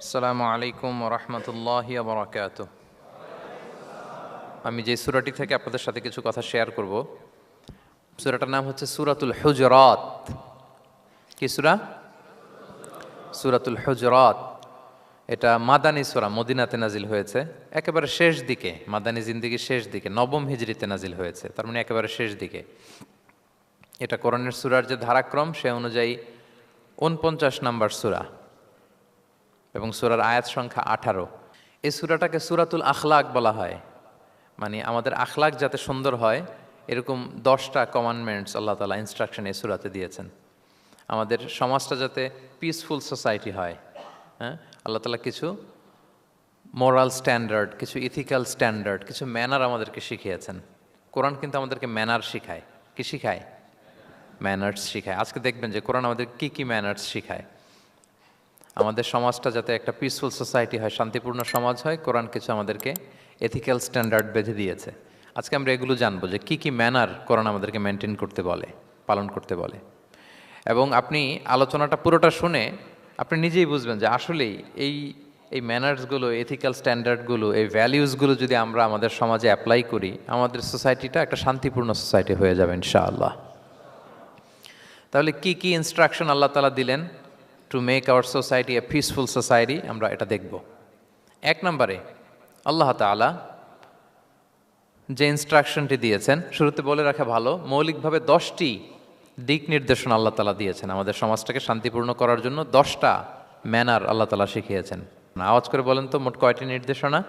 আসসালামু আলাইকুম রহমতুল্লাহি বারাকাতুহু। আমি যে সূরাটি থেকে আপনাদের সাথে কিছু কথা শেয়ার করব, সূরাটার নাম হচ্ছে সূরাতুল হুজরাত। কি সূরা? সূরাতুল হুজরাত। এটা মাদানী সূরা, মদিনাতে নাজিল হয়েছে, একেবারে শেষ দিকে, মাদানী জিন্দেগির শেষ দিকে, নবম হিজরিতে নাজিল হয়েছে, তার মানে একেবারে শেষ দিকে। এটা কোরআনের সূরার যে ধারাক্রম সে অনুযায়ী ৪৯ নম্বর সূরা এবং সূরার আয়াত সংখ্যা ১৮। এই সূরাটাকে সূরাতুল আখলাক বলা হয়, মানে আমাদের আখলাক যাতে সুন্দর হয় এরকম 10টা কমান্ডমেন্টস আল্লাহ তাআলা ইনস্ট্রাকশন এই সূরাতে দিয়েছেন। আমাদের সমাজটা যাতে পিসফুল সোসাইটি হয়, হ্যাঁ, আল্লাহ তাআলা কিছু মোরাল স্ট্যান্ডার্ড, কিছু ইথিক্যাল স্ট্যান্ডার্ড, কিছু ম্যানার আমাদেরকে শিখিয়েছেন। কোরআন কিন্তু আমাদেরকে ম্যানার শিখায়। কি শিখায়? ম্যানার্স শিখায়। আজকে দেখবেন যে কোরআন আমাদের কি কি ম্যানার্স শিখায়। আমাদের সমাজটা যাতে একটা পিসফুল সোসাইটি হয়, শান্তিপূর্ণ সমাজ হয়, কোরআন কিছু আমাদেরকে এথিক্যাল স্ট্যান্ডার্ড বেঁধে দিয়েছে। আজকে আমরা এগুলো জানবো যে কি কি ম্যানার কোরআন আমাদেরকে মেনটেন করতে বলে, পালন করতে বলে। এবং আপনি আলোচনাটা পুরোটা শুনে আপনি নিজেই বুঝবেন যে আসলেই এই এই ম্যানার্সগুলো, এথিক্যাল স্ট্যান্ডার্ডগুলো, এই ভ্যালিউসগুলো যদি আমরা আমাদের সমাজে অ্যাপ্লাই করি, আমাদের সোসাইটিটা একটা শান্তিপূর্ণ সোসাইটি হয়ে যাবে ইনশাআল্লাহ। তাহলে কি কি ইনস্ট্রাকশন আল্লাহ তাআলা দিলেন to make our society a peaceful society, আমরা এটা দেখব। ১ নম্বরে আল্লাহ তাআলা যে ইনস্ট্রাকশনটি দিয়েছেন, শুরুতে বলে রাখা ভালো, মৌলিকভাবে 10টি দিক নির্দেশনা আল্লাহ তাআলা দিয়েছেন আমাদের সমাজটাকে শান্তিপূর্ণ করার জন্য। 10টা ম্যানার আল্লাহ তাআলা শিখিয়েছেন। আওয়াজ করে বলেন তো, মোট কয়টি নির্দেশনা?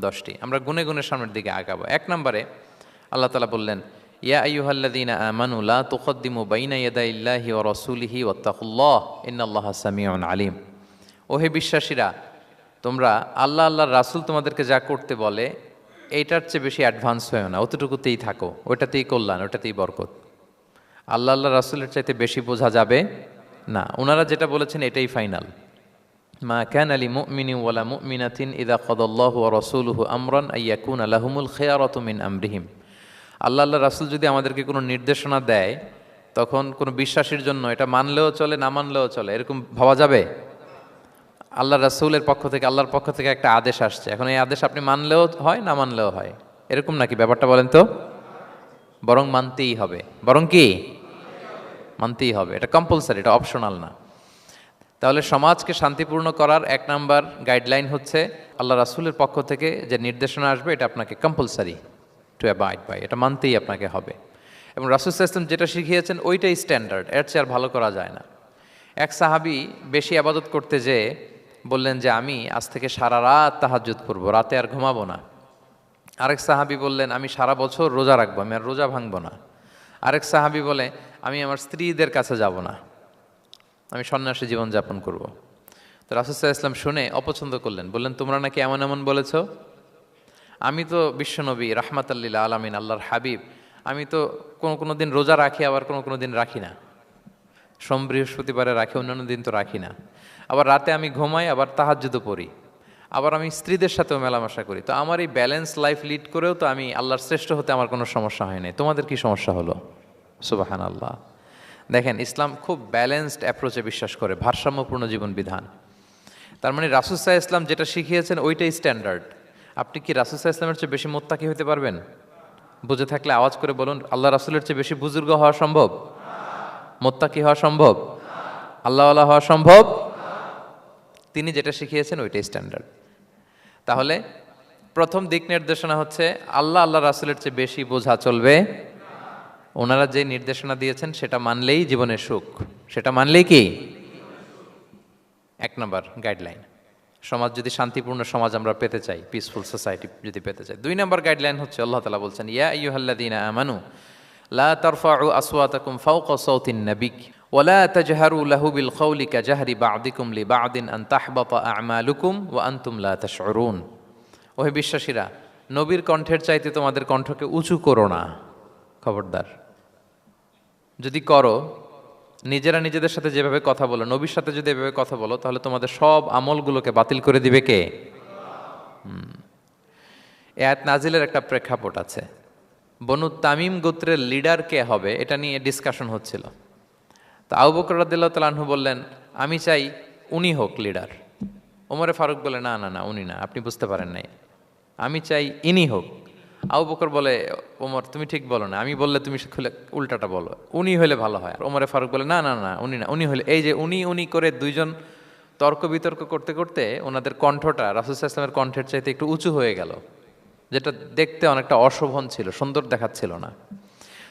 10টি। আমরা গুনে গুনে সামনের দিকে আগাবো। ১ নম্বরে আল্লাহ তাআলা বললেন, ইয়া আইয়ুহাল্লাযীনা আমানু লা তুকদ্দিমু বাইনা ইয়াদাইল্লাহি ওয়া রাসূলিহি ওয়াত্তাকুল্লাহ ইন্নাল্লাহা সামিউন আলিম। ওহে বিশ্বাসীরা, তোমরা আল্লাহ আল্লাহর রাসূল তোমাদেরকে যা করতে বলে এইটার চেয়ে বেশি অ্যাডভান্স হয়েও না, অতটুকুতেই থাকো, ওইটাতেই কল্যাণ, ওইটাতেই বরকত। আল্লাহ আল্লাহ রাসূলের চাইতে বেশি বোঝা যাবে না, ওনারা যেটা বলেছেন এটাই ফাইনাল। মা কানা লিমুমিনিন ওয়ালা মুমিনাতিন ইযা কাদাল্লাহু ওয়া রাসূলুহু আমরান আইয়াকুনা লাহুমুল খিয়ারাতু মিন আমরিহিম। আল্লাহ আল্লাহ রাসূল যদি আমাদেরকে কোনো নির্দেশনা দেয়, তখন কোনো বিশ্বাসীর জন্য এটা মানলেও চলে, না মানলেও চলে, এরকম ভাবা যাবে? আল্লাহ রাসূলের পক্ষ থেকে, আল্লাহর পক্ষ থেকে একটা আদেশ আসছে, এখন এই আদেশ আপনি মানলেও হয়, না মানলেও হয়, এরকম নাকি ব্যাপারটা বলেন তো? বরং মানতেই হবে। বরং কি? মানতেই হবে। এটা কম্পালসারি, এটা অপশনাল না। তাহলে সমাজকে শান্তিপূর্ণ করার ১ নাম্বার গাইডলাইন হচ্ছে আল্লাহ রাসূলের পক্ষ থেকে যে নির্দেশনা আসবে এটা আপনাকে কম্পালসারি টু অ্যাবাইড বাই, এটা মানতেই আপনাকে হবে। এবং রাসূল সাল্লাল্লাহু আলাইহি ওয়াসাল্লাম যেটা শিখিয়েছেন ওইটাই স্ট্যান্ডার্ড, এর চেয়ে আর ভালো করা যায় না। এক সাহাবী বেশি ইবাদত করতে যেয়ে বললেন যে আমি আজ থেকে সারা রাত তাহাজ্জুদ পড়ব, রাতে আর ঘুমাবো না। আরেক সাহাবী বললেন আমি সারা বছর রোজা রাখবো, আমি আর রোজা ভাঙবো না। আরেক সাহাবী বলে আমি আমার স্ত্রীদের কাছে যাব না, আমি সন্ন্যাসী জীবনযাপন করব। তো রাসূল সাল্লাল্লাহু আলাইহি ওয়াসাল্লাম শুনে অপছন্দ করলেন, বললেন তোমরা নাকি এমন এমন বলেছ, আমি তো বিশ্বনবী রাহমাতাল লিল আলামিন, আল্লাহর হাবিব, আমি তো কোনো দিন রোজা রাখি, আবার কোনো দিন রাখি না। সোম বৃহস্পতিবারে রাখি, অন্যান্য দিন তো রাখি না। আবার রাতে আমি ঘুমাই, আবার তাহাজ্জুদও পড়ি, আবার আমি স্ত্রীদের সাথেও মেলামেশা করি। তো আমার এই ব্যালেন্স লাইফ লিড করেও তো আমি আল্লাহর শ্রেষ্ঠ হতে আমার কোনো সমস্যা হয় নাই, তোমাদের কি সমস্যা হলো? সুবহানাল্লাহ। দেখেন, ইসলাম খুব ব্যালেন্সড অ্যাপ্রোচে বিশ্বাস করে, ভারসাম্যপূর্ণ জীবন বিধান। তার মানে রাসূল সাল্লাল্লাহু আলাইহি ওয়াসাল্লাম যেটা শিখিয়েছেন ওইটাই স্ট্যান্ডার্ড। আপনি কি রাসূল সাল্লাল্লাহু আলাইহি ওয়াসাল্লামের চেয়ে বেশি মুত্তাকি হতে পারবেন? বুঝে থাকলে আওয়াজ করে বলুন, আল্লাহ রাসূলের চেয়ে বেশি বুজুর্গ হওয়া সম্ভব? মুত্তাকি হওয়া সম্ভব? আল্লাহওয়ালা হওয়া সম্ভব? তিনি যেটা শিখিয়েছেন ওইটাই স্ট্যান্ডার্ড। তাহলে প্রথম দিক নির্দেশনা হচ্ছে আল্লাহ আল্লাহ রাসূলের চেয়ে বেশি বোঝা চলবে। ওনারা যে নির্দেশনা দিয়েছেন সেটা মানলেই জীবনের সুখ, সেটা মানলেই কি ১ নম্বর গাইডলাইন। সমাজ যদি শান্তিপূর্ণ সমাজ আমরা পেতে চাই, পিসফুল সোসাইটি যদি পেতে চাই। ২ নম্বর গাইডলাইন হচ্ছে আল্লাহ তাআলা বলছেন, ইয়া আইয়ুহাল্লাযীনা আমানু লা তারফাউ আসওয়াতাকুম ফাওকা সাওতিন নাবী ওয়া লা তাজহারু লাহু বিল কওলি কাজাহরি বা'দিকুম লিবা'দিন আন তাহবাতা আ'মালুকুম ওয়া আনতুম লা তাশউরুন। ওহে বিশ্বাসীরা, নবীর কণ্ঠের চাইতে তোমাদের কণ্ঠকে উঁচু করো না। খবরদার, যদি করো, নিজেরা নিজেদের সাথে যেভাবে কথা বলো, নবীর সাথে যদি এভাবে কথা বলো, তাহলে তোমাদের সব আমলগুলোকে বাতিল করে দিবে কে? এই আয়াত নাজিলের একটা প্রেক্ষাপট আছে। বনু তামিম গোত্রের লিডার কে হবে এটা নিয়ে ডিসকাশন হচ্ছিল। তো আবু বকর রাদিয়াল্লাহু তাআলা আনহু বললেন, আমি চাই উনি হোক লিডার। ওমরে ফারুক বলে, না না না, উনি না, আপনি বুঝতে পারেন নাই, আমি চাই ইনি হোক। আবু বকর বলে, ওমর তুমি ঠিক বলো না, আমি বললে তুমি খুলে উল্টাটা বলো, উনি হলে ভালো হয়। ওমরে ফারুক বলে, না না না, উনি না, উনি হলে, এই যে উনি উনি করে দুইজন তর্ক বিতর্ক করতে করতে ওনাদের কণ্ঠটা রাসূল সাল্লাল্লাহু আলাইহি ওয়াসাল্লামের কণ্ঠের চাইতে একটু উঁচু হয়ে গেল, যেটা দেখতে অনেকটা অশোভন ছিল, সুন্দর দেখাচ্ছিল না।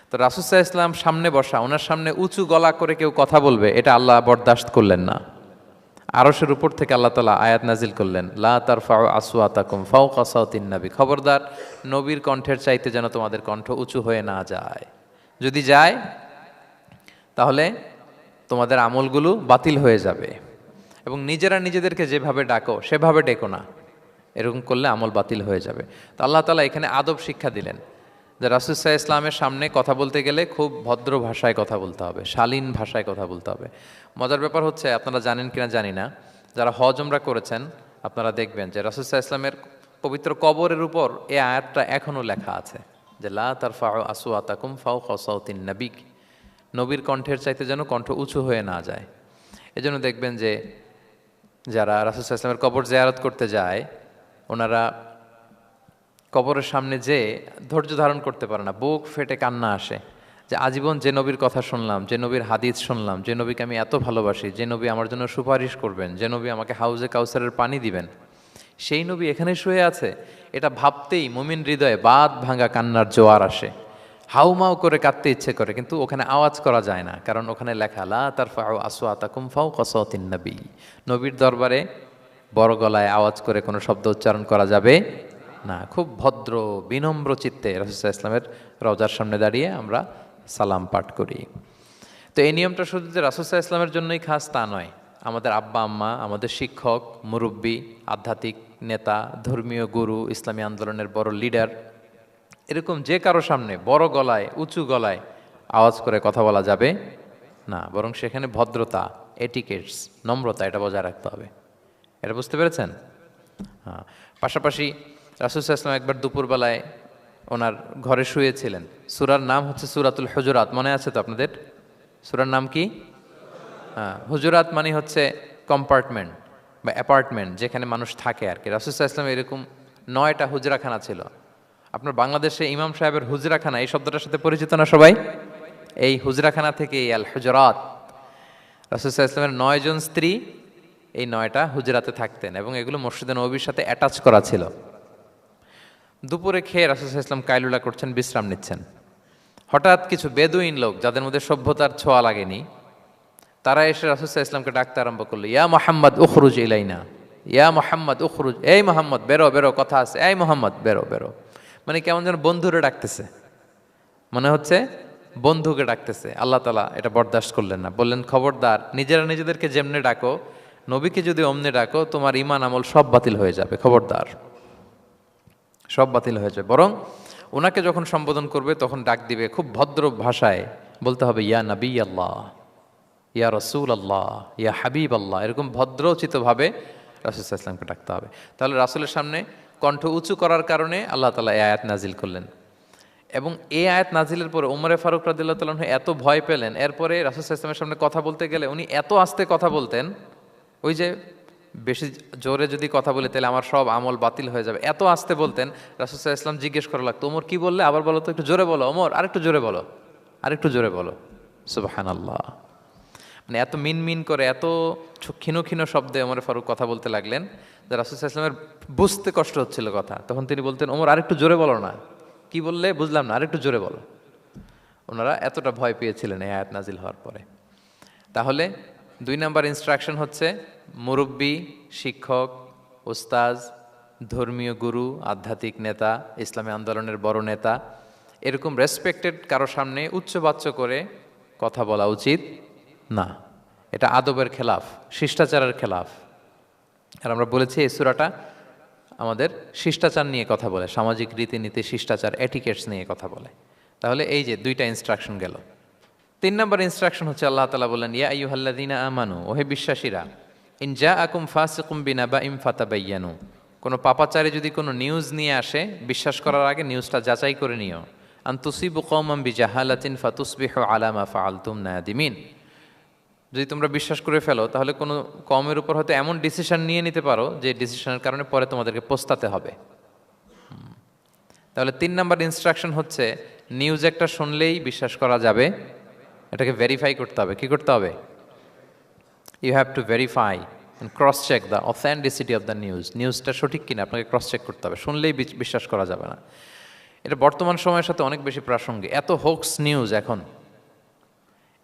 তো রাসূল সাল্লাল্লাহু আলাইহি ওয়াসাল্লাম সামনে বসা, ওনার সামনে উঁচু গলা করে কেউ কথা বলবে, এটা আল্লাহ বরদাশত করলেন না। আরশের উপর থেকে আল্লাহ তাআলা আয়াত নাজিল করলেন, লা তারফাউ আসওয়াতাকুম ফাওকা সাওতিন নবী, খবরদার নবীর কণ্ঠের চাইতে যেন তোমাদের কণ্ঠ উঁচু হয়ে না যায়, যদি যায় তাহলে তোমাদের আমলগুলো বাতিল হয়ে যাবে, এবং নিজেরা নিজেদেরকে যেভাবে ডাকো সেভাবে ডেকো না, এরকম করলে আমল বাতিল হয়ে যাবে। তো আল্লাহ তাআলা এখানে আদব শিক্ষা দিলেন যে রাসূল সাল্লাল্লাহু আলাইহি ওয়াসাল্লামের সামনে কথা বলতে গেলে খুব ভদ্র ভাষায় কথা বলতে হবে, শালীন ভাষায় কথা বলতে হবে। মজার ব্যাপার হচ্ছে, আপনারা জানেন কিনা জানি না, যারা হজ উমরা করেছেন আপনারা দেখবেন যে রাসূল সাল্লাল্লাহু আলাইহি ওয়াসাল্লামের পবিত্র কবরের উপর এই আয়াতটা এখনও লেখা আছে যে লা তারফাউ আসওয়াতাকুম ফাওকা সাওতিন নবী, নবীর কণ্ঠের চাইতে যেন কণ্ঠ উঁচু হয়ে না যায়। এজন্য দেখবেন যে যারা রাসূল সাল্লাল্লাহু আলাইহি ওয়াসাল্লামের কবর জিয়ারত করতে যায়, ওনারা কবরের সামনে যে ধৈর্য ধারণ করতে পারে না, বুক ফেটে কান্না আসে যে আজীবন যে নবীর কথা শুনলাম, যে নবীর হাদিস শুনলাম, যে নবীকে আমি এত ভালোবাসি, যে নবী আমার জন্য সুপারিশ করবেন, যে নবী আমাকে হাউজে কাউসারের পানি দিবেন, সেই নবী এখানে শুয়ে আছে। এটা ভাবতেই মুমিন হৃদয়ে বাঁধ ভাঙা কান্নার জোয়ার আসে, হাউমাউ করে কাঁদতে ইচ্ছে করে, কিন্তু ওখানে আওয়াজ করা যায় না, কারণ ওখানে লেখা লা তারফাউ আসওয়াতাকুম ফাওকা সাওতিন নবী, নবীর দরবারে বড় গলায় আওয়াজ করে কোনো শব্দ উচ্চারণ করা যাবে না। খুব ভদ্র বিনম্র চিত্তে রাসূল সাল্লাল্লাহু আলাইহি ওয়াসাল্লামের রওজার সামনে দাঁড়িয়ে আমরা সালাম পাঠ করি। তো এই নিয়মটা শুধু যে রাসূল সাল্লাল্লাহু আলাইহি ওয়াসাল্লামের জন্যই খাস তা নয়, আমাদের আব্বা আম্মা, আমাদের শিক্ষক, মুরব্বী, আধ্যাত্মিক নেতা, ধর্মীয় গুরু, ইসলামী আন্দোলনের বড় লিডার, এরকম যে কারো সামনে বড় গলায় উঁচু গলায় আওয়াজ করে কথা বলা যাবে না, বরং সেখানে ভদ্রতা, এটিকেটস, নম্রতা, এটা বজায় রাখতে হবে। এটা বুঝতে পেরেছেন? হ্যাঁ। পাশাপাশি রাসূল সাল্লাল্লাহু আলাইহি ওয়াসাল্লাম একবার দুপুরবেলায় ওনার ঘরে শুয়েছিলেন। সূরার নাম হচ্ছে সূরাতুল হুজুরাত, মনে আছে তো আপনাদের? সূরার নাম কি? হ্যাঁ, হুজুরাত মানে হচ্ছে কম্পার্টমেন্ট বা অ্যাপার্টমেন্ট, যেখানে মানুষ থাকে আর কি। রাসূল সাল্লাল্লাহু আলাইহি ওয়াসাল্লাম এরকম 9টা হুজরাখানা ছিল। আপনার বাংলাদেশে ইমাম সাহেবের হুজরাখানা এই শব্দটার সাথে পরিচিত না সবাই? এই হুজরাখানা থেকে এই আল হুজরাত, রাসূল সাল্লাল্লাহু আলাইহি ওয়াসাল্লামের 9 জন স্ত্রী এই 9টা হুজরাতে থাকতেন, এবং এগুলো মসজিদে নববীর সাথে অ্যাটাচ করা ছিল। দুপুরে খেয়ে রাসূল সাল্লাল্লাহু আলাইহি ওয়াসাল্লাম কাইলুলা করছেন, বিশ্রাম নিচ্ছেন। হঠাৎ কিছু বেদুইন লোক, যাদের মধ্যে সভ্যতার ছোঁয়া লাগেনি, তারা এসে রাসূল সাল্লাল্লাহু আলাইহি ওয়াসাল্লামকে ডাকতে আরম্ভ করলো, ইয়া মুহাম্মদ উখরুজ ইলাইনা, ইয়া মুহাম্মদ উখরুজ, এই মুহাম্মদ বেরো বেরো, কথা আছে, এই মুহাম্মদ বেরো বেরো। মানে কেমন যেন বন্ধুরে ডাকতেছে, মনে হচ্ছে বন্ধুকে ডাকতেছে। আল্লাহ তাআলা এটা বরদাস্ত করলেন না, বললেন খবরদার, নিজেরা নিজেদেরকে যেমনে ডাকো, নবীকে যদি অমনে ডাকো, তোমার ঈমান আমল সব বাতিল হয়ে যাবে, খবরদার, সব বাতিল হয়ে যাবে। বরং ওনাকে যখন সম্বোধন করবে তখন ডাক দিবে খুব ভদ্র ভাষায়, বলতে হবে ইয়া নবী আল্লাহ, ইয়া রসুল আল্লাহ, ইয়া হাবিব আল্লাহ, এরকম ভদ্রোচিতভাবে রাসূল সাল্লাল্লাহু আলাইহি ওয়াসাল্লামকে ডাকতে হবে। তাহলে রাসূলের সামনে কণ্ঠ উঁচু করার কারণে আল্লাহ তাআলা এই আয়াত নাজিল করলেন, এবং এই আয়াত নাজিলের পরে ওমরে ফারুক রাদিয়াল্লাহু তাআলা আনহু এত ভয় পেলেন। এরপরে রাসূল সাল্লাল্লাহু আলাইহি ওয়াসাল্লামের সামনে কথা বলতে গেলে উনি এত আস্তে কথা বলতেন, ওই যে বেশি জোরে যদি কথা বলে তাহলে আমার সব আমল বাতিল হয়ে যাবে, এত আস্তে বলতেন। রাসূল সাল্লাল্লাহু আলাইহি ওয়াসাল্লাম জিজ্ঞেস করা লাগতো, ওমর কি বললে, আবার বলো তো, একটু জোরে বলো ওমর, আরেকটু জোরে বলো, আরেকটু জোরে বলো। সুবহানাল্লাহ। মানে এত মিন করে, এত ক্ষীণ ক্ষীণ শব্দে ওমর ফারুক কথা বলতে লাগলেন যে রাসূল সাল্লাল্লাহু আলাইহি ওয়াসাল্লামের বুঝতে কষ্ট হচ্ছিল কথা। তখন তিনি বলতেন, ওমর আরেকটু জোরে বলো না, কি বললে বুঝলাম না, আরেকটু জোরে বলো। ওনারা এতটা ভয় পেয়েছিলেন এই আয়াত নাজিল হওয়ার পরে। তাহলে 2 নাম্বার ইনস্ট্রাকশন হচ্ছে, মুরব্বী, শিক্ষক, ওস্তাজ, ধর্মীয় গুরু, আধ্যাত্মিক নেতা, ইসলামী আন্দোলনের বড় নেতা, এরকম রেসপেক্টেড কারো সামনে উচ্চবাচ্য করে কথা বলা উচিত না। এটা আদবের খেলাফ, শিষ্টাচারের খেলাফ। আর আমরা বলেছি এই সূরাটা আমাদের শিষ্টাচার নিয়ে কথা বলে, সামাজিক রীতিনীতি, শিষ্টাচার, এটিকেটস নিয়ে কথা বলে। তাহলে এই যে 2টা ইনস্ট্রাকশন গেল। 3 নম্বর ইনস্ট্রাকশন হচ্ছে, আল্লাহ তাআলা বললেন, ইয়া আইয়ুহাল্লাযীনা আমানু, ওহে বিশ্বাসীরা, ইন জাআকুম ফাসিকুম বিনাবাইন ফাতাবায়ানু, কোনো পাপাচারী যদি কোনো নিউজ নিয়ে আসে, বিশ্বাস করার আগে নিউজটা যাচাই করে নিও। আন তুসিবু কওমান বিজাহালাতিন ফাতুসবিহু আলা মা ফাআলতুম নাদিমিন, যদি তোমরা বিশ্বাস করে ফেলো তাহলে কোনো কমের উপর হয়তো এমন ডিসিশন নিয়ে নিতে পারো যে ডিসিশনের কারণে পরে তোমাদেরকে পস্তাতে হবে। তাহলে 3 নাম্বার ইনস্ট্রাকশন হচ্ছে নিউজ একটা শুনলেই বিশ্বাস করা যাবে, এটাকে ভেরিফাই করতে হবে। কি করতে হবে? You have to verify and cross check the authenticity of the news. নিউজটা সঠিক কিনা আপনাকে ক্রস চেক করতে হবে, শুনলেই বিশ্বাস করা যাবে না। এটা বর্তমান সময়ের সাথে অনেক বেশি প্রাসঙ্গিক। এত হোক্স নিউজ এখন,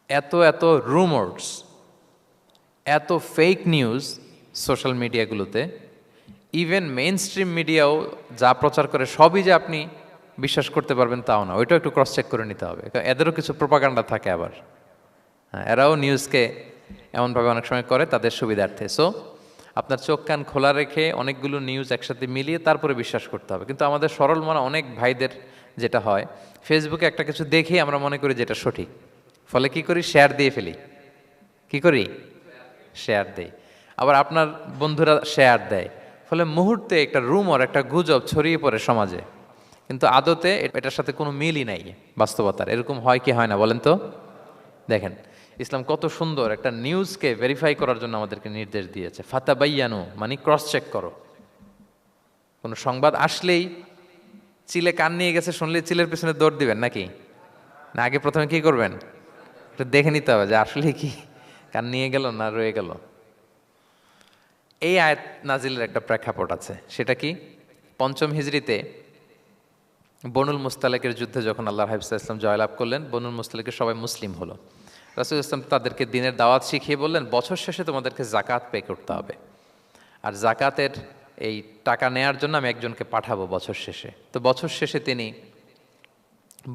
এত এত রুমার্স, এত ফেক নিউজ সোশ্যাল মিডিয়াগুলোতে, ইভেন মেইন স্ট্রিম মিডিয়াও যা প্রচার করে সবই যে আপনি বিশ্বাস করতে পারবেন তাও না, ওইটাও একটু ক্রস চেক করে নিতে হবে। এদেরও কিছু প্রোপাগান্ডা থাকে আবার, হ্যাঁ, এরাও নিউজকে এমনভাবে অনেক সময় করে তাদের সুবিধার্থে। সো আপনার চোখ কান খোলা রেখে অনেকগুলো নিউজ একসাথে মিলিয়ে তারপরে বিশ্বাস করতে হবে। কিন্তু আমাদের সরল মনা অনেক ভাইদের যেটা হয়, ফেসবুকে একটা কিছু দেখেই আমরা মনে করি যেটা সঠিক, ফলে কি করি? শেয়ার দিয়ে ফেলি। কি করি? শেয়ার দেই। আবার আপনার বন্ধুরা শেয়ার দেয়, ফলে মুহূর্তে একটা রুমর, একটা গুজব ছড়িয়ে পড়ে সমাজে, কিন্তু আদতে এটার সাথে কোনো মিলই নাই বাস্তবতার। এরকম হয় কি হয় না বলেন তো? দেখেন ইসলাম কত সুন্দর একটা নিউজকে ভেরিফাই করার জন্য আমাদেরকে নির্দেশ দিয়েছে। ফাতাবাইয়ানু মানে ক্রস চেক করো। কোনো সংবাদ আসলেই চিলে কান নিয়ে গেছে শুনলে চিলের পিছনে দৌড় দিবেন নাকি? না, আগে প্রথমে কি করবেন? একটু দেখে নিতে হবে যে আসলে কি কান নিয়ে গেল না রয়ে গেল। এই আয়াত নাজিলের একটা প্রেক্ষাপট আছে, সেটা কি? 5ম হিজরিতে বনুল মুস্তালেকের যুদ্ধে যখন আল্লাহ হাবিব ইসলাম জয়লাভ করলেন, বনুল মুস্তালেকের সবাই মুসলিম হলো। রাসূল ইসলাম তাদেরকে দিনের দাওয়াত শিখিয়ে বললেন, বছর শেষে তোমাদেরকে জাকাত পে করতে হবে, আর জাকাতের এই টাকা নেয়ার জন্য আমি একজনকে পাঠাবো বছর শেষে। তো বছর শেষে তিনি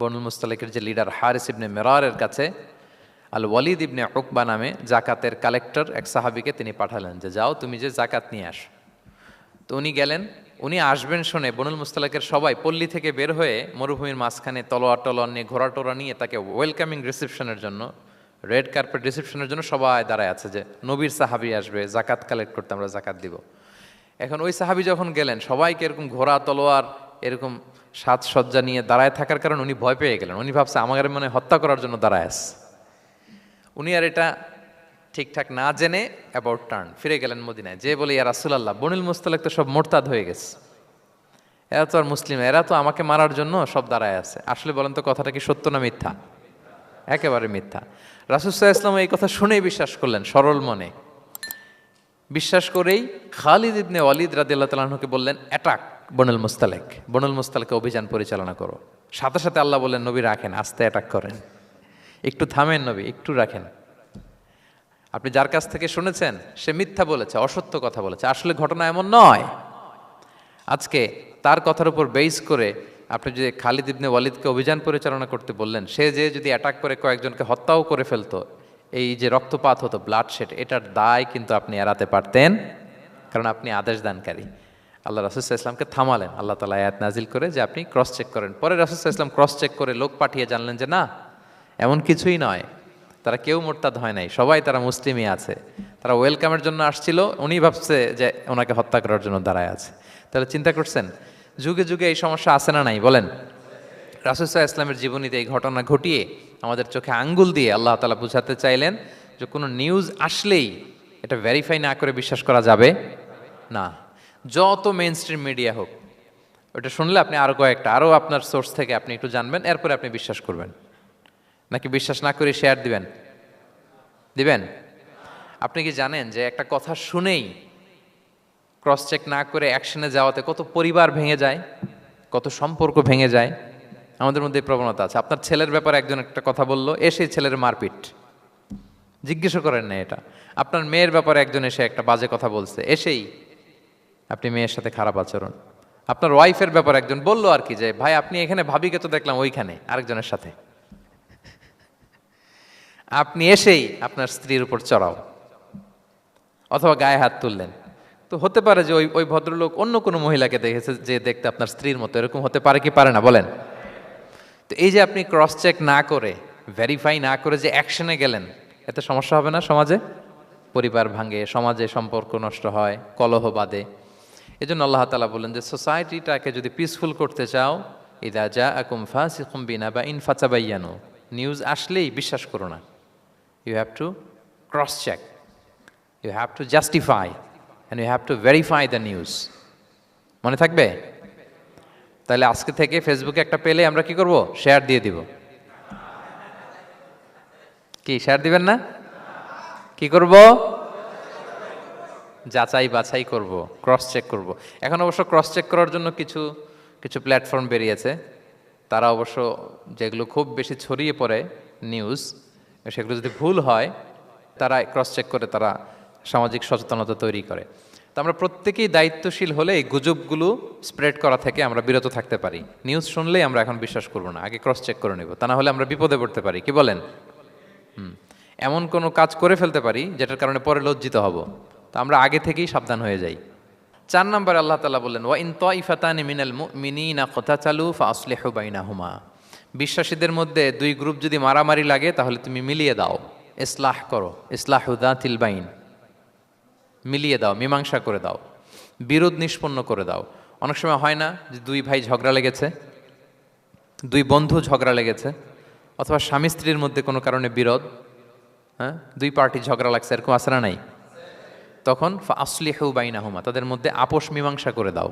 বনুল মুস্তালেকের যে লিডার হারিস ইবনে মেরারের কাছে আল ওয়ালিদ ইবনে উকবা নামে জাকাতের কালেক্টর এক সাহাবিকে তিনি পাঠালেন যে যাও তুমি যে জাকাত নিয়ে আসো। তো উনি গেলেন, উনি আসবেন শুনে বনুল মুস্তালেকের সবাই পল্লী থেকে বের হয়ে মরুভূমির মাঝখানে তলোয়ার টলোয়ার নিয়ে, ঘোড়া টোড়া নিয়ে তাকে ওয়েলকামিং রিসেপশনের জন্য, রেড কার্পেট রিসেপশনের জন্য সবাই দাঁড়ায় আছে যে নবীর সাহাবি আসবে, জাকাত কালেক্ট করতে, আমরা জাকাত দিব। এখন ওই সাহাবি যখন গেলেন, সবাইকে এরকম ঘোড়া তলোয়ার এরকম সাজসজ্জা নিয়ে দাঁড়ায় থাকার কারণে উনি ভয় পেয়ে গেলেন। উনি ভাবছে আমাদের মনে হত্যা করার জন্য দাঁড়ায় আছে। উনি আর এটা ঠিকঠাক না জেনে অ্যাবাউট টার্ন ফিরে গেলেন মদিনায়, যে বলে ইয়া রাসূলুল্লাহ, বনুল মুস্তালিক তো সব মোরতাদ হয়ে গেছে, এরা তো আর মুসলিম, এরা তো আমাকে মারার জন্য সব দাঁড়ায় আছে। আসলে বলেন তো কথাটা কি সত্য না মিথ্যা? একেবারে মিথ্যা। রাসূল সাল্লাল্লাহু আলাইহি ওয়াসাল্লাম এই কথা শুনেই বিশ্বাস করলেন সরল মনে। বিশ্বাস করেই খালিদ ইবনে ওয়ালিদ রাদিয়াল্লাহু তাআলা আনহুকে বললেন, অ্যাটাক বনুল মুস্তালিক, বনুল মুস্তালিকে অভিযান পরিচালনা করো। সাথে সাথে আল্লাহ বললেন, নবী রাখেন, আস্তে অ্যাটাক করেন, একটু থামেন নবী, একটু রাখেন। আপনি যার কাছ থেকে শুনেছেন সে মিথ্যা বলেছে, অসত্য কথা বলেছে, আসলে ঘটনা এমন নয়। আজকে তার কথার উপর বেস করে আপনি যে খালিদ ইবনে ওয়ালিদকে অভিযান পরিচালনা করতে বললেন, সে যে যদি অ্যাটাক করে কয়েকজনকে হত্যাও করে ফেলতো, এই যে রক্তপাত হতো, ব্লাডশেড, এটার দায় কিন্তু আপনি এড়াতে পারতেন, কারণ আপনি আদেশ দানকারী। আল্লাহ রাসূল সাল্লাল্লাহু আলাইহি ওয়াসাল্লামকে থামালেন আল্লাহ তাআলা আয়াত নাজিল করে যে আপনি ক্রস চেক করেন। পরে রাসূল সাল্লাল্লাহু আলাইহি ওয়াসাল্লাম ক্রস চেক করে লোক পাঠিয়ে জানলেন যে না, এমন কিছুই নয়, তারা কেউ মোরতাদ হয় নাই, সবাই তারা মুসলিমই আছে, তারা ওয়েলকামের জন্য আসছিল, উনি ভাবছে যে ওনাকে হত্যা করার জন্য দাঁড়ায় আছে। তাহলে চিন্তা করছেন যুগে যুগে এই সমস্যা আছে না নাই বলেন? রাসূল সাল্লাল্লাহু আলাইহি ওয়াসাল্লামের জীবনীতে এই ঘটনা ঘটিয়ে আমাদের চোখে আঙ্গুল দিয়ে আল্লাহ তাআলা বুঝাতে চাইলেন যে কোনো নিউজ আসলেই এটা ভেরিফাই না করে বিশ্বাস করা যাবে না। যত মেইন স্ট্রিম মিডিয়া হোক, ওটা শুনলে আপনি আরও কয়েকটা, আরও আপনার সোর্স থেকে আপনি একটু জানবেন, এরপরে আপনি বিশ্বাস করবেন। নাকি বিশ্বাস না করে শেয়ার দিবেন? দিবেন? আপনি কি জানেন যে একটা কথা শুনেই ক্রস চেক না করে অ্যাকশনে যাওয়াতে কত পরিবার ভেঙে যায়, কত সম্পর্ক ভেঙে যায়? আমাদের মধ্যে এই প্রবণতা আছে। আপনার ছেলের ব্যাপারে একজন একটা কথা বললো, এসে ছেলের মারপিট, জিজ্ঞেসও করেন না এটা। আপনার মেয়ের ব্যাপারে একজন এসে একটা বাজে কথা বলছে, এসেই আপনি মেয়ের সাথে খারাপ আচরণ। আপনার ওয়াইফের ব্যাপারে একজন বললো আর কি যে ভাই আপনি এখানে, ভাবিকে তো দেখলাম ওইখানে আরেকজনের সাথে, আপনি এসেই আপনার স্ত্রীর উপর চড়াও অথবা গায়ে হাত তুললেন। তো হতে পারে যে ওই ভদ্রলোক অন্য কোনো মহিলাকে দেখেছে যে দেখতে আপনার স্ত্রীর মতো, এরকম হতে পারে কি পারে না বলেন? তো এই যে আপনি ক্রস চেক না করে, ভেরিফাই না করে যে অ্যাকশনে গেলেন, এতে সমস্যা হবে না সমাজে? পরিবার ভাঙে, সমাজে সম্পর্ক নষ্ট হয়, কলহ বাঁধে। এই জন্য আল্লাহ তাআলা বলেন যে সোসাইটিটাকে যদি পিসফুল করতে চাও, ইযা জাআকুম ফাসিকুম বিনাবাইন ফাতাবায়ানু, নিউজ আসলেই বিশ্বাস করো না, you have to cross check, you have to justify and you have to verify the news. মনে থাকবে? তাহলে আজকে থেকে ফেসবুকে একটা পেলে আমরা কি করব? শেয়ার দিয়ে দিব। কি শেয়ার দিবেন না? কি করব? যাচাই বাছাই করব, ক্রস চেক করব। এখন অবশ্য ক্রস চেক করার জন্য কিছু কিছু প্ল্যাটফর্ম বেরিয়েছে, তারা অবশ্য যেগুলো খুব বেশি ছড়িয়ে পড়ে নিউজ, সেগুলো যদি ভুল হয় তারা ক্রস চেক করে তারা সামাজিক সচেতনতা তৈরি করে। তো আমরা প্রত্যেকেই দায়িত্বশীল হলে এই গুজবগুলো স্প্রেড করা থেকে আমরা বিরত থাকতে পারি। নিউজ শুনলেই আমরা এখন বিশ্বাস করব না, আগে ক্রস চেক করে নেব, তা না হলে আমরা বিপদে পড়তে পারি। কি বলেন? এমন কোনো কাজ করে ফেলতে পারি যেটার কারণে পরে লজ্জিত হব। তো আমরা আগে থেকেই সাবধান হয়ে যাই। 4 নম্বরে আল্লাহ তাআলা বললেন, ওয়া ইন তাইফাতানি মিনাল মুমিনিনা ক্তাতালু ফাআসলিহু বাইনাহুমা। বিশ্বাসীদের মধ্যে 2 গ্রুপ যদি মারামারি লাগে তাহলে তুমি মিলিয়ে দাও, ইসলাহ করো, ইসলাহু যাতিল বাইন, মিলিয়ে দাও, মীমাংসা করে দাও, বিরোধ নিষ্পন্ন করে দাও। অনেক সময় হয় না যে 2 ভাই ঝগড়া লেগেছে, 2 বন্ধু ঝগড়া লেগেছে, অথবা স্বামী স্ত্রীর মধ্যে কোনো কারণে বিরোধ, হ্যাঁ, 2 পার্টি ঝগড়া লাগছে, এরকম আছে না নাই? তখন ফাআসলিহু বাইনাহুমা, তাদের মধ্যে আপোষ মীমাংসা করে দাও।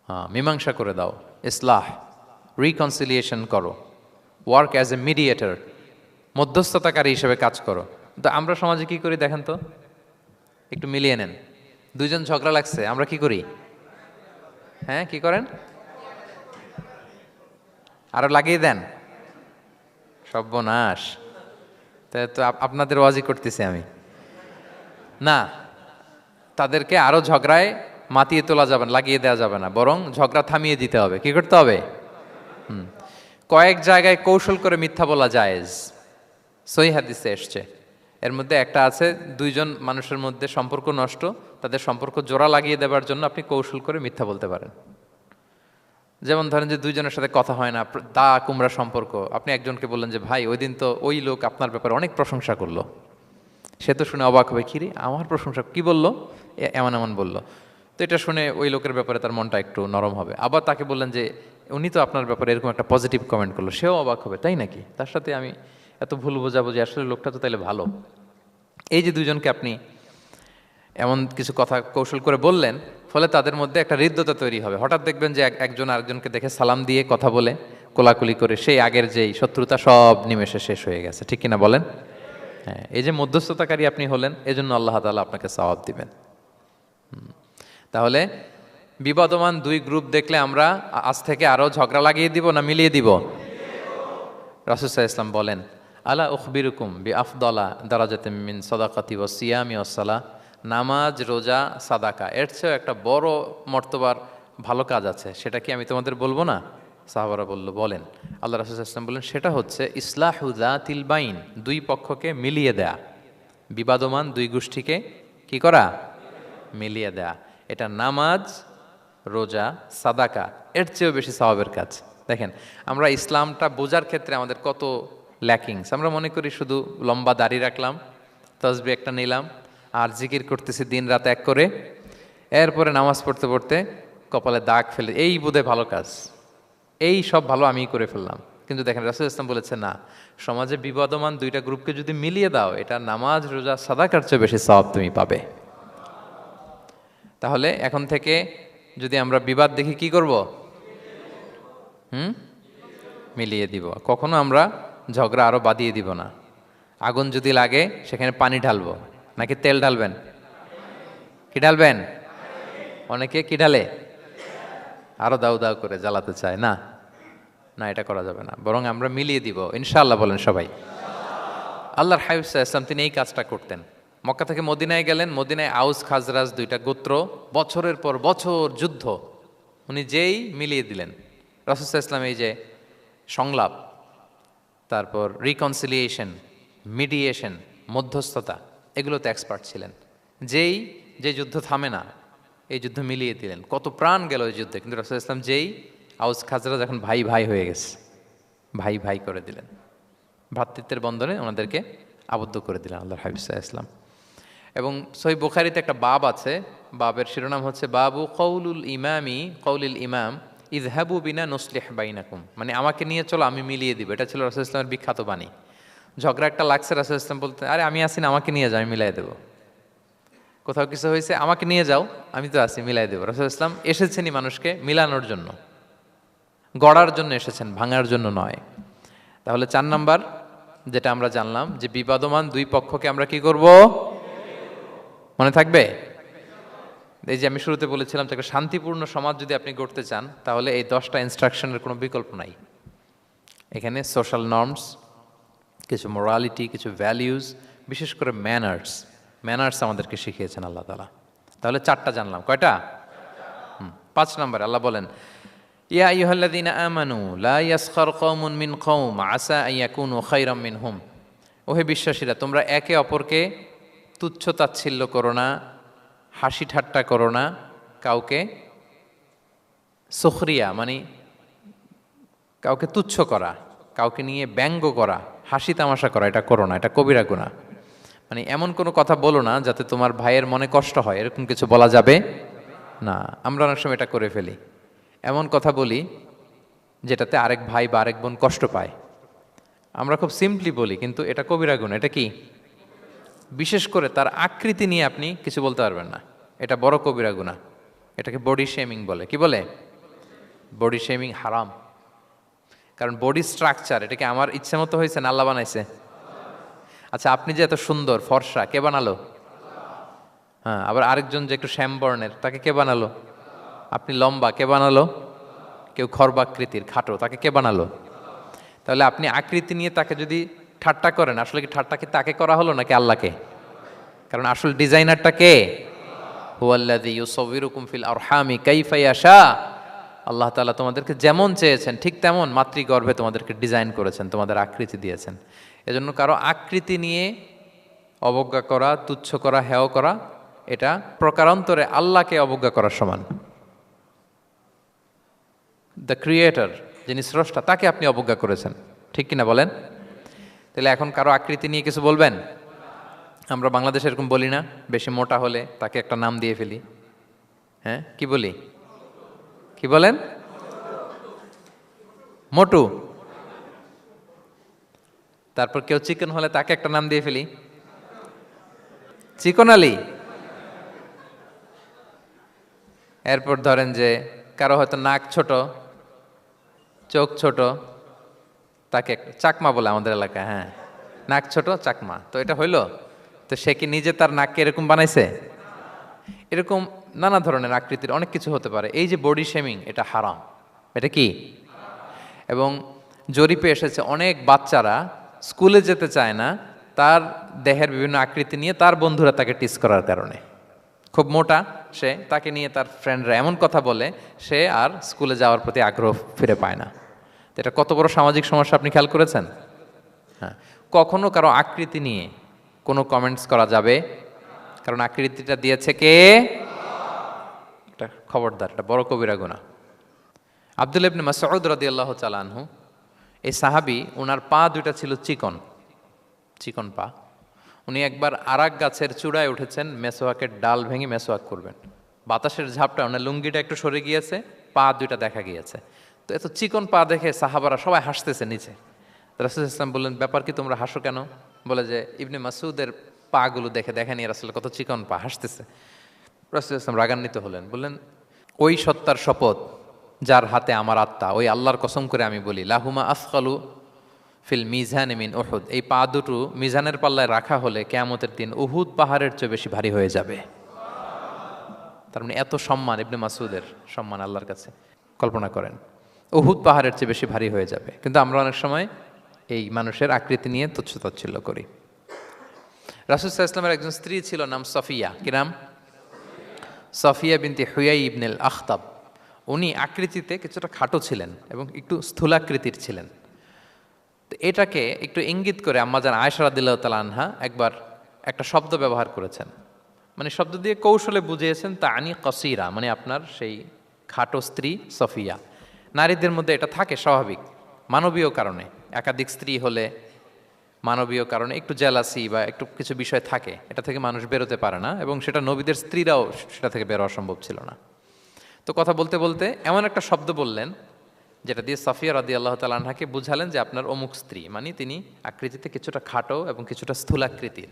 হ্যাঁ, মীমাংসা করে দাও, ইসলাহ, রিকনসিলিয়েশন করো, ওয়ার্ক অ্যাজ এ মিডিয়েটর, মধ্যস্থতাকারী হিসেবে কাজ করো। তো আমরা সমাজে কি করি দেখেন তো, একটু মিলিয়ে নেন। 2 জন ঝগড়া লাগছে, আমরা কি করি? হ্যাঁ, কি করেন? আরো লাগিয়ে দেন। সর্বনাশ! তাই তো আপনাদের ওয়াজি করতেছি আমি না, তাদেরকে আরো ঝগড়ায় মাতিয়ে তোলা যাবে না, লাগিয়ে দেওয়া যাবে না, বরং ঝগড়া থামিয়ে দিতে হবে। কি করতে হবে? কয়েক জায়গায় কৌশল করে মিথ্যা বলা জায়েজ, সহিহ হাদিসে এসছে। এর মধ্যে একটা আছে, 2 জন মানুষের মধ্যে সম্পর্ক নষ্ট, তাদের সম্পর্ক জোড়া লাগিয়ে দেওয়ার জন্য আপনি কৌশল করে মিথ্যা বলতে পারেন। যেমন ধরেন যে 2 জনের সাথে কথা হয় না, দা কুমড়া সম্পর্ক, আপনি একজনকে বললেন যে ভাই ওই দিন তো ওই লোক আপনার ব্যাপারে অনেক প্রশংসা করলো। সে তো শুনে অবাক হবে, কিরে আমার প্রশংসা কি বললো, এমন এমন বললো। তো এটা শুনে ওই লোকের ব্যাপারে তার মনটা একটু নরম হবে। আবার তাকে বললেন যে উনি তো আপনার ব্যাপারে এরকম একটা পজিটিভ কমেন্ট করলো, সেও অবাক হবে, তাই নাকি, তার সাথে আমি এত ভুল বোঝাবো যে আসলে লোকটা তো তাইলে ভালো। এই যে 2 জনকে আপনি এমন কিছু কথা কৌশল করে বললেন, ফলে তাদের মধ্যে একটা হৃদ্যতা তৈরি হবে। হঠাৎ দেখবেন যে একজন আরেকজনকে দেখে সালাম দিয়ে কথা বলে কোলাকুলি করে সেই আগের যেই শত্রুতা সব নিমেষে শেষ হয়ে গেছে। ঠিক কিনা বলেন? হ্যাঁ, এই যে মধ্যস্থতাকারী আপনি হলেন, এজন্য আল্লাহ তাআলা আপনাকে সওয়াব দিবেন। তাহলে বিবাদমান 2 গ্রুপ দেখলে আমরা আজ থেকে আরো ঝগড়া লাগিয়ে দিব না মিলিয়ে দিব? রাসূল সাল্লাল্লাহু আলাইহি ওয়াসাল্লাম বলেন, আলা উখবিরুকুম বিআফদালা দারাজাতিম মিন সাদাকাতি ওয়াস সিয়ামি ওয়াস সালাহ। নামাজ, রোজা, সাদাকা, এর চেয়েও একটা বড় মর্তবার ভালো কাজ আছে, সেটা কি আমি তোমাদের বলবো না? সাহাবারা বলল, বলেন। আল্লাহ রাসূল সাল্লাল্লাহু আলাইহি ওয়াসাল্লাম বললেন, সেটা হচ্ছে ইসলাহু যাতিল বাইন, 2 পক্ষকে মিলিয়ে দেয়া, বিবাদমান 2 গোষ্ঠীকে কি করা? মিলিয়ে দেয়া। এটা নামাজ, রোজা, সাদাকা এর চেয়েও বেশি সওয়াবের কাজ। দেখেন, আমরা ইসলামটা বোঝার ক্ষেত্রে আমাদের কত ল্যাকিংস। আমরা মনে করি শুধু লম্বা দাড়ি রাখলাম, তাসবিহ একটা নিলাম, আর জিকির করতেছি দিন রাত এক করে, এরপরে নামাজ পড়তে পড়তে কপালে দাগ ফেলে, এই বোধহয় ভালো কাজ, এই সব ভালো আমিই করে ফেললাম। কিন্তু দেখেন, রাসূল ইসলাম বলেছে না, সমাজে বিবাদমান 2টা গ্রুপকে যদি মিলিয়ে দাও, এটা নামাজ, রোজা, সাদাকার চেয়ে বেশি সওয়াব তুমি পাবে। তাহলে এখন থেকে যদি আমরা বিবাদ দেখি কি করব? মিলিয়ে দিব। কখনো আমরা ঝগড়া আরো বাদিয়ে দিব না। আগুন যদি লাগে সেখানে পানি ঢালবো নাকি তেল ঢালবেন? কি ঢালবেন? অনেকে কি ঢালে? আরো দাউ দাউ করে জ্বালাতে চায় না, না, এটা করা যাবে না, বরং আমরা মিলিয়ে দিব ইনশাআল্লাহ। বলেন সবাই। আল্লাহর হাবিব সাল্লাল্লাহু আলাইহি ওয়াসাল্লাম তিনি এই কাজটা করতেন। মক্কা থেকে মদিনায় গেলেন, মদিনায় আউস খাজরাজ 2টা গোত্র, বছরের পর বছর যুদ্ধ, উনি যেই মিলিয়ে দিলেন। রাসূল সাল্লাল্লাহু আলাইহি ওয়াসাল্লাম এই যে সংলাপ, তারপর রিকনসিলিয়েশন, মিডিয়েশন, মধ্যস্থতা, এগুলোতে এক্সপার্ট ছিলেন। যে যুদ্ধ থামে না, এই যুদ্ধ মিলিয়ে দিলেন। কত প্রাণ গেল এই যুদ্ধে, কিন্তু রাসূল সাল্লাল্লাহু আলাইহি ওয়াসাল্লাম যেই আউস খাজরাজ এখন ভাই ভাই হয়ে গেছে, ভাই ভাই করে দিলেন, ভ্রাতৃত্বের বন্ধনে ওনাদেরকে আবদ্ধ করে দিলেন আল্লাহর হাবিব সাল্লাল্লাহু আলাইহি ওয়াসাল্লাম। এবং সহিহ বুখারীতে একটা বাব আছে, বাবের শিরোনাম হচ্ছে বাবু কওলুল ইমাম ইযহাবু বিনা নুসলিহ বাইনাকুম, মানে আমাকে নিয়ে চলো আমি মিলিয়ে দিব। এটা ছিল রাসূল সাল্লাল্লাহু আলাইহি ওয়াসাল্লামের বিখ্যাত বাণী। ঝগড়া একটা লাগছে, রাসূল ইসলাম বলতে, আরে আমি আসি না, আমাকে নিয়ে যাও, আমি মিলাই দেবো। কোথাও কিছু হয়েছে, আমাকে নিয়ে যাও, আমি তো আছি, মিলাই দেবো। রাসূল ইসলাম এসেছেনই মানুষকে মিলানোর জন্য, গড়ার জন্য এসেছেন, ভাঙার জন্য নয়। তাহলে 4 নাম্বার যেটা আমরা জানলাম যে বিবাদমান দুই পক্ষকে আমরা কি করব, মনে থাকবে? এই যে আমি শুরুতে বলেছিলাম যে একটা শান্তিপূর্ণ সমাজ যদি আপনি গড়তে চান, তাহলে এই 10টা ইনস্ট্রাকশনের কোনো বিকল্প নাই। এখানে সোশ্যাল নর্মস, কিছু মোরালিটি, কিছু ভ্যালিউজ, বিশেষ করে ম্যানার্স আমাদেরকে শিখিয়েছেন আল্লাহ তাআলা। তাহলে 4টা জানলাম, কয়টা? 5 নম্বরে আল্লাহ বলেন, ইয়া আইয়ুহাল্লাযীনা আমানু লা ইয়াসখার কওমুন মিন কওম আসা আন ইয়াকুনু খায়রাম মিনহুম। ওহে বিশ্বাসীরা, তোমরা একে অপরকে তুচ্ছ তাচ্ছিল্য করো না, হাসি ঠাট্টা করো না, কাউকে সুখরিয়া মানে কাউকে তুচ্ছ করা, কাউকে নিয়ে ব্যঙ্গ করা, হাসি তামাশা করা, এটা করো না, এটা কবিরা গুনাহ। মানে এমন কোনো কথা বলো না যাতে তোমার ভাইয়ের মনে কষ্ট হয়, এরকম কিছু বলা যাবে না। আমরা অনেক সময় এটা করে ফেলি, এমন কথা বলি যেটাতে আরেক ভাই বা আরেক বোন কষ্ট পায়। আমরা খুব সিম্পলি বলি, কিন্তু এটা কবিরা গুনাহ। এটা কি? বিশেষ করে তার আকৃতি নিয়ে আপনি কিছু বলতে পারবেন না, এটা বড় কবিরা গুনাহ। এটাকে বডি শেমিং বলে। কি বলে? বডি শেমিং হারাম। কারণ বডি স্ট্রাকচার, এটাকে আমার ইচ্ছে মতো হয়েছে না আল্লাহ বানাইছে? আচ্ছা, আপনি যে এত সুন্দর ফর্সা, কে বানালো? হ্যাঁ, আবার আরেকজন যে একটু শ্যামবর্ণের, তাকে কে বানালো? আপনি লম্বা, কে বানালো? কেউ খর্বাকৃতির, খাটো, তাকে কে বানালো? তাহলে আপনি আকৃতি নিয়ে তাকে যদি ঠাট্টা করেন, আসলে কি ঠাট্টা কি তাকে করা হলো নাকি আল্লাহকে? কারণ আসল ডিজাইনারটা কে? হুয়াল্লাযী ইউসাউবিরুকুম ফিল আরহামি কাইফা ইয়াশা। আল্লাহ তাআলা তোমাদেরকে যেমন চেয়েছেন ঠিক তেমন মাতৃগর্ভে তোমাদেরকে ডিজাইন করেছেন, তোমাদের আকৃতি দিয়েছেন। এজন্য কারো আকৃতি নিয়ে অবজ্ঞা করা, তুচ্ছ করা, হেয় করা, এটা প্রকারান্তরে আল্লাহকে অবজ্ঞা করার সমান। দ্য ক্রিয়েটর, যিনি স্রষ্টা, তাকে আপনি অবজ্ঞা করেছেন, ঠিক কিনা বলেন? তাহলে এখন কারো আকৃতি নিয়ে কিছু বলবেন? আমরা বাংলাদেশে এরকম বলি না, বেশি মোটা হলে তাকে একটা নাম দিয়ে ফেলি। হ্যাঁ, কি বলি? কি বলেন? মোটু। তারপর কেউ চিকন হলে তাকে একটা নাম দিয়ে ফেলি, চিকন আলী। এরপর ধরেন যে কারো হয়তো নাক ছোট, চোখ ছোট, তাকে চাকমা বলে আমাদের এলাকায়। হ্যাঁ, নাক ছোট, চাকমা। তো এটা হইলো? তো সে কি নিজে তার নাককে এরকম বানাইছে? এরকম নানা ধরনের আকৃতির অনেক কিছু হতে পারে। এই যে বডি শেমিং, এটা হারাম। এটা কি? এবং জরিপে এসেছে অনেক বাচ্চারা স্কুলে যেতে চায় না তার দেহের বিভিন্ন আকৃতি নিয়ে, তার বন্ধুরা তাকে টিস করার কারণে। খুব মোটা সে, তাকে নিয়ে তার ফ্রেন্ডরা এমন কথা বলে, সে আর স্কুলে যাওয়ার প্রতি আগ্রহ ফিরে পায় না। তো এটা কত বড় সামাজিক সমস্যা আপনি খেয়াল করেছেন? হ্যাঁ, কখনো কারো আকৃতি নিয়ে কোনো কমেন্টস করা যাবে? কারণ আকৃতিটা দিয়েছে কে? এটা খবরদার, এটা বড় কবিরা গুনাহ। আব্দুল্লাহ ইবনে মাসউদ রাদিয়াল্লাহু তাআলা আনহু, এই সাহাবী, ওনার পা দুইটা ছিল চিকন, চিকন পা। উনি একবার আরাক গাছের চূড়ায় উঠেছেন, মেসোয়াকের ডাল ভেঙে মেসোয়াক করবেন। বাতাসের ঝাপটা, ওনার লুঙ্গিটা একটু সরে গিয়েছে, পা দুইটা দেখা গিয়েছে। তো এত চিকন পা দেখে সাহাবারা সবাই হাসতেছে নিচে। রাসূল ইসলাম বললেন, ব্যাপার কি, তোমরা হাসো কেন? বলে যে ইবনে মাসউদের পাগুলো দেখে দেখেনি রাসূল কত চিকন পা, হাসতেছে। রাসূল ইসলাম রাগান্বিত হলেন, বললেন, ওই সত্তার শপথ যার হাতে আমার আত্মা, ওই আল্লাহর কসম করে আমি বলি, লাহুমা আসকালু ফিল মিজান মিন উহুদ, এই পা দুটো মিজানের পাল্লায় রাখা হলে কিয়ামতের দিন উহুদ পাহাড়ের চেয়ে বেশি ভারী হয়ে যাবে। তার মানে এত সম্মান ইবনে মাসউদের, সম্মান আল্লাহর কাছে, কল্পনা করেন, উহুদ পাহাড়ের চেয়ে বেশি ভারী হয়ে যাবে। কিন্তু আমরা অনেক সময় এই মানুষের আকৃতি নিয়ে তুচ্ছ তাচ্ছিল্য করি। রাসূল সাল্লাল্লাহু আলাইহি ওয়াসাল্লামের একজন স্ত্রী ছিল, নাম সফিয়া। কি নাম? সফিয়া বিনতে হুয়াই ইবনুল আখতাব। উনি আকৃতিতে কিছুটা খাটো ছিলেন এবং একটু স্থূলাকৃতির ছিলেন। তো এটাকে একটু ইঙ্গিত করে আম্মাজান আয়েশা রাদিয়াল্লাহু তাআলা আনহা একবার একটা শব্দ ব্যবহার করেছেন, মানে শব্দ দিয়ে কৌশলে বুঝিয়েছেন, তানি কসিরা, মানে আপনার সেই খাটো স্ত্রী সফিয়া। নারীদের মধ্যে এটা থাকে স্বাভাবিক, মানবীয় কারণে। একাধিক স্ত্রী হলে মানবীয় কারণে একটু জেলাসি বা একটু কিছু বিষয় থাকে, এটা থেকে মানুষ বেরোতে পারে না, এবং সেটা নবীদের স্ত্রীরাও সেটা থেকে বেরোয়া সম্ভব ছিল না। তো কথা বলতে বলতে এমন একটা শব্দ বললেন যেটা দিয়ে সাফিয়া রাদিয়াল্লাহু তাআলা আনহাকে বুঝালেন যে আপনার অমুক স্ত্রী, মানে তিনি আকৃতিতে কিছুটা খাটো এবং কিছুটা স্থূলাকৃতির।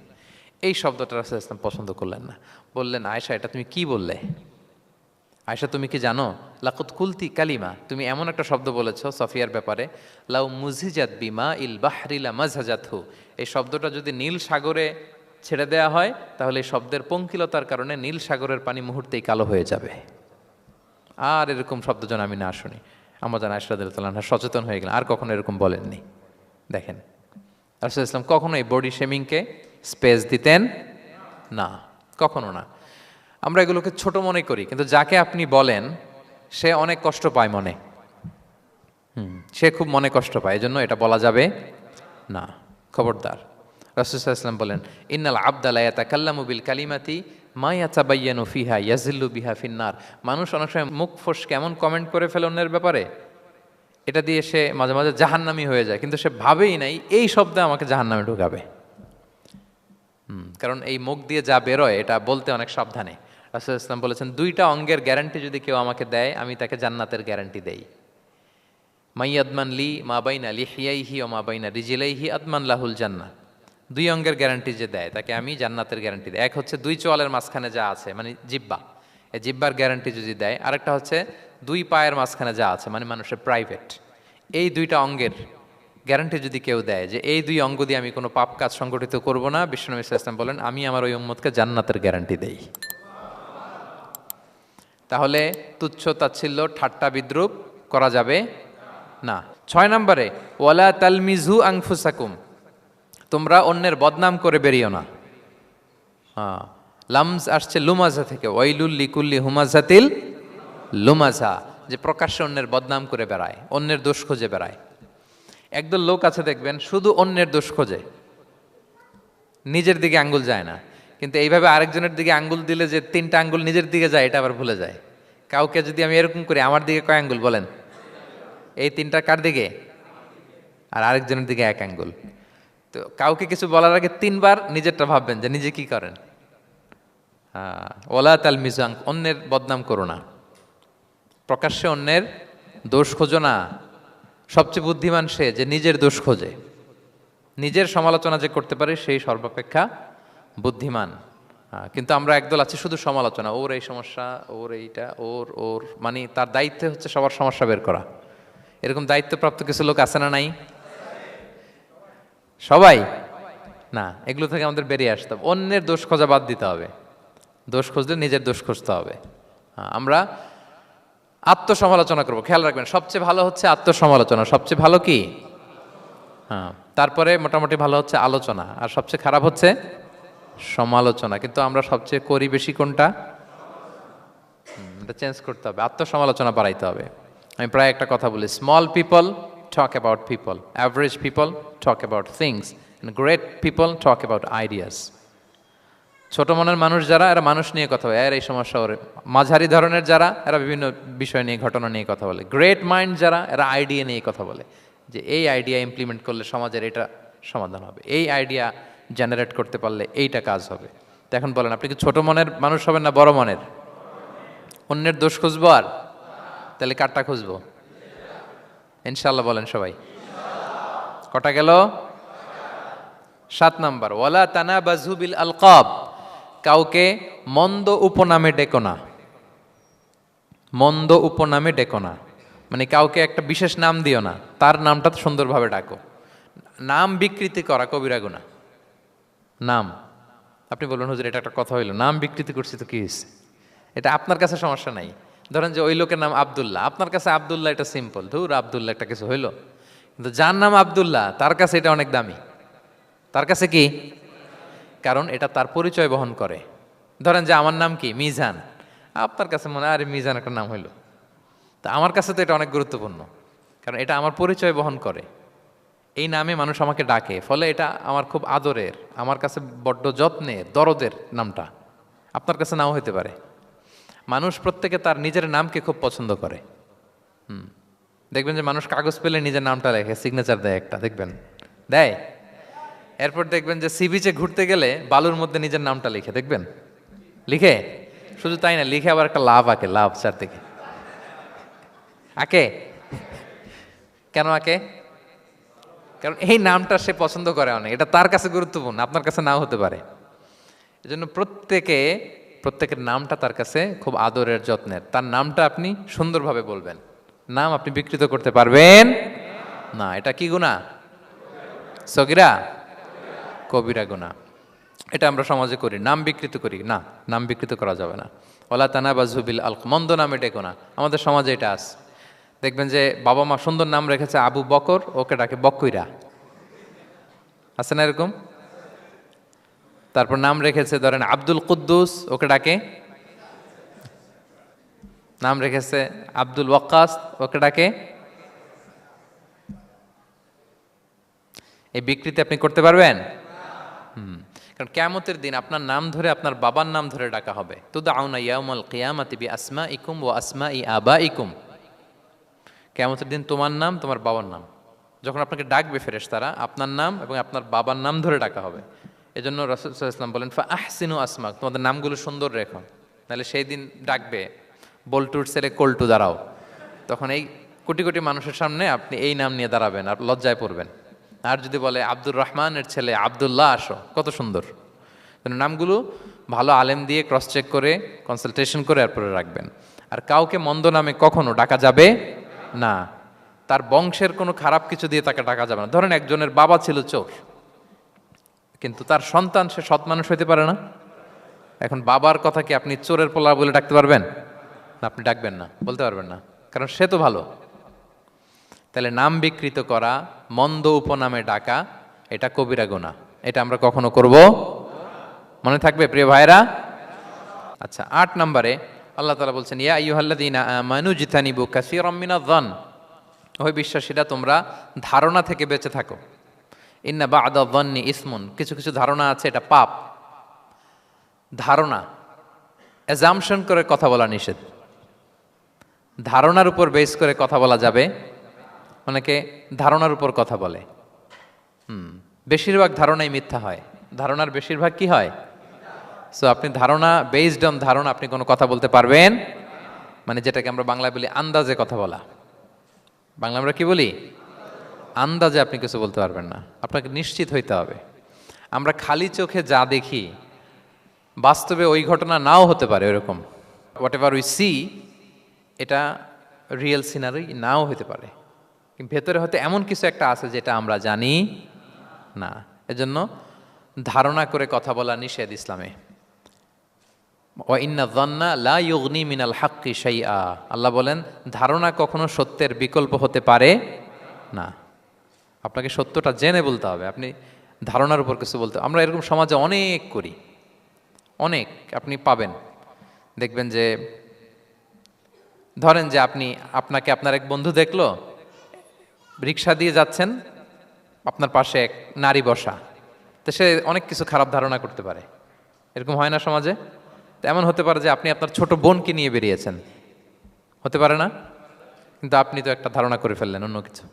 এই শব্দটা রাসূলুল্লাহ সাল্লাল্লাহু আলাইহি ওয়াসাল্লাম পছন্দ করলেন না, বললেন আয়েশা এটা তুমি কি বললে? আয়েশা তুমি কি জানো, লাকুত কুলতি কালিমা, তুমি এমন একটা শব্দ বলেছ সফিয়ার ব্যাপারে, লাউ মুজিজাত বিমা ইল বাহরি লা মাজহাজাতহু, এই শব্দটা যদি নীল সাগরে ছেড়ে দেয়া হয় তাহলে এই শব্দের পঙ্কিলতার কারণে নীল সাগরের পানি মুহূর্তেই কালো হয়ে যাবে। আর এরকম শব্দ যেন আমি না শুনি। আমার জান আয়েশা রাদিয়াল্লাহু তাআলা আনহা সচেতন হয়ে গেলেন, আর কখনো এরকম বলেননি। দেখেন রাসূলুল্লাহ ইসলাম কখনো এই বডি শেমিংকে স্পেস দিতেন না, কখনো না। আমরা এগুলোকে ছোট মনে করি, কিন্তু যাকে আপনি বলেন সে অনেক কষ্ট পায় মনে, সে খুব মনে কষ্ট পায়, এজন্য এটা বলা যাবে না, খবরদার। রাসূলুল্লাহ সাল্লাল্লাহু আলাইহি ওয়াসাল্লাম বলেন ইন্নাল আবদা লা ইয়াতাকাল্লামু বিল কালিমাতি মা ইয়াতাবায়্যানু ফিহা ইয়াজিল্লু বিহা ফিন্নার। মানুষ অনেক সময় মুখ ফসকে এমন কমেন্ট করে ফেলে অন্যের ব্যাপারে, এটা দিয়ে সে মাঝে মাঝে জাহান্নামী হয়ে যায়, কিন্তু সে ভাবেই নাই এই শব্দে আমাকে জাহান্নামে ঢুকাবে। কারণ এই মুখ দিয়ে যা বেরোয় এটা বলতে অনেক সাবধানে। রাসূলুল্লাহ ইসলাম বলেছেন দুইটা অঙ্গের গ্যারান্টি যদি কেউ আমাকে দেয় আমি তাকে জান্নাতের গ্যারান্টি দেই। মাইয়াদমান লি মা বাইনা লিহিয়াইহি ওয়া মা বাইনা রিজিলাইহি আদমান লাহুল জান্নাহ। দুই অঙ্গের গ্যারান্টি যে দেয় তাকে আমি জান্নাতের গ্যারান্টি দিই। এক হচ্ছে দুই চোয়ালের মাঝখানে যা আছে মানে জিব্বা, এই জিব্বার গ্যারান্টি যদি দেয়। আরেকটা হচ্ছে দুই পায়ের মাঝখানে যা আছে মানে মানুষের প্রাইভেট। এই দুইটা অঙ্গের গ্যারান্টি যদি কেউ দেয় যে এই দুই অঙ্গ দিয়ে আমি কোনো পাপ কাজ সংগঠিত করব না, বিশ্বনবী সাল্লাল্লাহু আলাইহি ওয়াসাল্লাম বলেন আমি আমার ওই উম্মতকে জান্নাতের গ্যারান্টি দেই। তাহলে তুচ্ছ তাচ্ছিল্য ঠাট্টা বিদ্রুপ করা যাবে না। 6 নম্বরে ওয়ালা তালমিজু আনফুসাকুম, তোমরা অন্যের বদনাম করে বেরিও না। লামজ আসছে লুমাজা থেকে, ওয়াইলুল লিকুল্লি হুমাজাতিল লুমাজা, যে প্রকাশ্যে অন্যের বদনাম করে বেড়ায়, অন্যের দোষ খুঁজে বেড়ায়। একদল লোক আছে দেখবেন শুধু অন্যের দোষ খোঁজে, নিজের দিকে আঙ্গুল যায় না। কিন্তু এইভাবে আরেকজনের দিকে আঙ্গুল দিলে যে 3টা আঙ্গুল নিজের দিকে যায় এটা আবার ভুলে যায়। কাউকে যদি আমি এরকম করি আমার দিকে কয় আঙ্গুল বলেন? এই 3টা কার দিকে? আর আরেকজনের দিকে 1 আঙ্গুল। তো কাউকে কিছু বলার আগে 3বার নিজেরটা ভাববেন যে নিজে কি করেন। ওলা তাল মিজাং, অন্যের বদনাম করো না, প্রকাশ্যে অন্যের দোষ খোঁজো না। সবচেয়ে বুদ্ধিমান সে যে নিজের দোষ খোঁজে, নিজের সমালোচনা যে করতে পারে সেই সর্বাপেক্ষা বুদ্ধিমান। কিন্তু আমরা একদল আছি শুধু সমালোচনা, ওর এই সমস্যা, ওর এইটা, ওর ওর মানে তার দায়িত্ব হচ্ছে সবার সমস্যা বের করা। এরকম দায়িত্বপ্রাপ্ত কিছু লোক আছে না নাই? সবাই না, এগুলো থেকে আমাদের বেরিয়ে আসতে হবে। অন্যের দোষ খোঁজা বাদ দিতে হবে, দোষ খুঁজলে নিজের দোষ খুঁজতে হবে। আমরা আত্মসমালোচনা করবো। খেয়াল রাখবেন সবচেয়ে ভালো হচ্ছে আত্মসমালোচনা, সবচেয়ে ভালো কি? তারপরে মোটামুটি ভালো হচ্ছে আলোচনা, আর সবচেয়ে খারাপ হচ্ছে সমালোচনা। কিন্তু আমরা সবচেয়ে করি বেশি কোনটা? এটা চেঞ্জ করতে হবে, আত্মসমালোচনা বাড়াইতে হবে। আমি প্রায় একটা কথা বলি, small people talk about people, average people talk about things, and great people talk about ideas. ছোট মনের মানুষ যারা, এরা মানুষ নিয়ে কথা বলে, এর এই সমস্যা ওর। মাঝারি ধরনের যারা, এরা বিভিন্ন বিষয় নিয়ে, ঘটনা নিয়ে কথা বলে। গ্রেট মাইন্ড যারা, এরা আইডিয়া নিয়ে কথা বলে, যে এই আইডিয়া ইমপ্লিমেন্ট করলে সমাজের এটা সমাধান হবে, এই আইডিয়া জেনারেট করতে পারলে এইটা কাজ হবে। তো এখন বলেন আপনি কি ছোট মনের মানুষ হবেন না বড় মনের? অন্যের দোষ খুঁজবো আর তাহলে কারটা খুঁজবো? ইনশাল্লাহ বলেন সবাই। কটা গেল? 7 নাম্বার, ওয়ালা তানাবাজু বিল আলকাব, কাউকে মন্দ উপনামে ডেকো না। মন্দ উপনামে ডেকো না মানে কাউকে একটা বিশেষ নাম দিও না, তার নামটা সুন্দরভাবে ডাকো। নাম বিকৃতি করা কবিরা গুনাহ। নাম আপনি বলুন হুজুর এটা একটা কথা হইলো, নাম বিকৃতি করছি তো কি হয়েছে? এটা আপনার কাছে সমস্যা নাই। ধরেন যে ওই লোকের নাম আব্দুল্লাহ, আপনার কাছে আব্দুল্লাহ এটা সিম্পল, ধুর আব্দুল্লাহ একটা কিছু হইলো। কিন্তু যার নাম আব্দুল্লাহ তার কাছে এটা অনেক দামি। তার কাছে কি? কারণ এটা তার পরিচয় বহন করে। ধরেন যে আমার নাম কি মিজান, আপনার কাছে মনে হয় আরে মিজান একটা নাম হইলো, তা আমার কাছে তো এটা অনেক গুরুত্বপূর্ণ, কারণ এটা আমার পরিচয় বহন করে। এই নামে মানুষ আমাকে ডাকে, ফলে এটা আমার খুব আদরের, আমার কাছে বড্ড যত্নের, দরদের নামটা। আপনার কাছে নাও হতে পারে। মানুষ প্রত্যেকে তার নিজের নামকে খুব পছন্দ করে। দেখবেন যে মানুষ কাগজ পেলে নিজের নামটা লেখে, সিগনেচার দেয় একটা, দেখবেন দেয়। এরপর দেখবেন যে সি বিচে ঘুরতে গেলে বালুর মধ্যে নিজের নামটা লিখে, দেখবেন লিখে। শুধু তাই না, লিখে আবার একটা লাভ আঁকে, লাভ চারদিকে আঁকে। কেন আঁকে? কারণ এই নামটা সে পছন্দ করে অনেক, এটা তার কাছে গুরুত্বপূর্ণ, আপনার কাছে নাও হতে পারে। এজন্য প্রত্যেকের নামটা তার কাছে খুব আদরের, যত্নের। তার নামটা আপনি সুন্দরভাবে বলবেন। নাম আপনি বিকৃত করতে পারবেন না। এটা কি গুনাহ? সগীরা, কবিরা গুনাহ। এটা আমরা সমাজে করি, নাম বিকৃত করি। না, নাম বিকৃত করা যাবে না। ওয়ালা তানাবাযু বিল আলক, মন্দ নামে ডেকো না। আমাদের সমাজে এটা আছে। দেখবেন যে বাবা মা সুন্দর নাম রেখেছে আবু বকর, ওকে ডাকে বক্কইরা। আছে না এরকম? তারপর নাম রেখেছে ধরেন আব্দুল কুদ্দুস, ওকে ডাকে। নাম রেখেছে আব্দুল ওয়াক্কাস, ওকে ডাকে। এই বিকৃতি আপনি করতে পারবেন? কারণ কিয়ামতের দিন আপনার নাম ধরে, আপনার বাবার নাম ধরে ডাকা হবে। তুদআউনা ইয়াউমাল কিয়ামাতি বিআসমাইকুম ওয়া আসমাই আবাইকুম। কিয়ামতের দিন তোমার নাম, তোমার বাবার নাম, যখন আপনাকে ডাকবে ফেরেশতারা, আপনার নাম এবং আপনার বাবার নাম ধরে ডাকা হবে। এজন্য রাসূল সাল্লাল্লাহু আলাইহি ওয়াসাল্লাম বলেন, ফা আহসিনু আসমাক, তোমাদের নামগুলো সুন্দর রেখো, নাহলে সেই দিন ডাকবে বল্টুর ছেলে কল্টু দাঁড়াও, তখন এই কোটি কোটি মানুষের সামনে আপনি এই নাম নিয়ে দাঁড়াবেন আর লজ্জায় পড়বেন। আর যদি বলে আব্দুর রহমানের ছেলে আব্দুল্লাহ, আসো, কত সুন্দর। নামগুলো ভালো আলেম দিয়ে ক্রস চেক করে, কনসালটেশন করে এরপরে রাখবেন। আর কাউকে মন্দ নামে কখনো ডাকা যাবে না। তার বংশের কোনো খারাপ কিছু দিয়ে তাকে ডাকা যাবে না। ধরেন একজনের বাবা ছিল চোর, কিন্তু তার সন্তান সে সৎ মানুষ হইতে পারে না। এখন বাবার কথা কি আপনি চোরের পোলা বলে ডাকতে পারবেন? না, আপনি ডাকবেন না, বলতে পারবেন না, কারণ সে তো ভালো। তাহলে নাম বিকৃত করা, মন্দ উপনামে ডাকা, এটা কবিরা গুনাহ। এটা আমরা কখনো করব? মনে থাকবে প্রিয় ভাইরা? আচ্ছা, 8 নম্বরে আল্লাহ তাআলা বলছেন, ইয়া আইয়ুহাল্লাযীনা আমানু জিতানিবু কাসীরাম মিনায-যন। ওই বিশ্বাসীরা, তোমরা ধারণা থেকে বেঁচে থাকো। ইন্না বা'দা-যন্নি ইসমুন, কিছু কিছু ধারণা আছে এটা পাপ। ধারণা, অ্যাজাম্পশন করে কথা বলা নিষেধ। ধারণার উপর বেস করে কথা বলা যাবে। অনেকে ধারণার উপর কথা বলে। বেশিরভাগ ধারণাই মিথ্যা হয়। ধারণার বেশিরভাগ কি হয়? সো আপনি ধারণা, বেসড অন ধারণা আপনি কোনো কথা বলতে পারবেন, মানে যেটাকে আমরা বাংলায় বলি আন্দাজে কথা বলা। বাংলা আমরা কি বলি? আন্দাজে আপনি কিছু বলতে পারবেন না, আপনাকে নিশ্চিত হইতে হবে। আমরা খালি চোখে যা দেখি, বাস্তবে ওই ঘটনা নাও হতে পারে এরকম। হোয়াট এভার উই সি, এটা রিয়েল সিনারি নাও হতে পারে, কিন্তু ভেতরে হয়তো এমন কিছু একটা আছে যেটা আমরা জানি না। এজন্য ধারণা করে কথা বলা নিষেধ ইসলামে। ওয়া ইন্না যন্না লা ইউগনি মিনাল হাক্কি শাইআ, আল্লাহ বলেন ধারণা কখনো সত্যের বিকল্প হতে পারে না। আপনাকে সত্যটা জেনে বলতে হবে, আপনি ধারণার উপর কিছু বলতে। আমরা এরকম সমাজে অনেক করি, অনেক আপনি পাবেন। দেখবেন যে ধরেন যে আপনাকে আপনার এক বন্ধু দেখলো, রিক্সা দিয়ে যাচ্ছেন, আপনার পাশে এক নারী বসা, তো সে অনেক কিছু খারাপ ধারণা করতে পারে। এরকম হয় না সমাজে? তো এমন হতে পারে যে আপনি আপনার ছোট বোনকে নিয়ে বেরিয়েছেন, হতে পারে না? কিন্তু আপনি তো একটা ধারণা করে ফেললেন অন্য কিছু।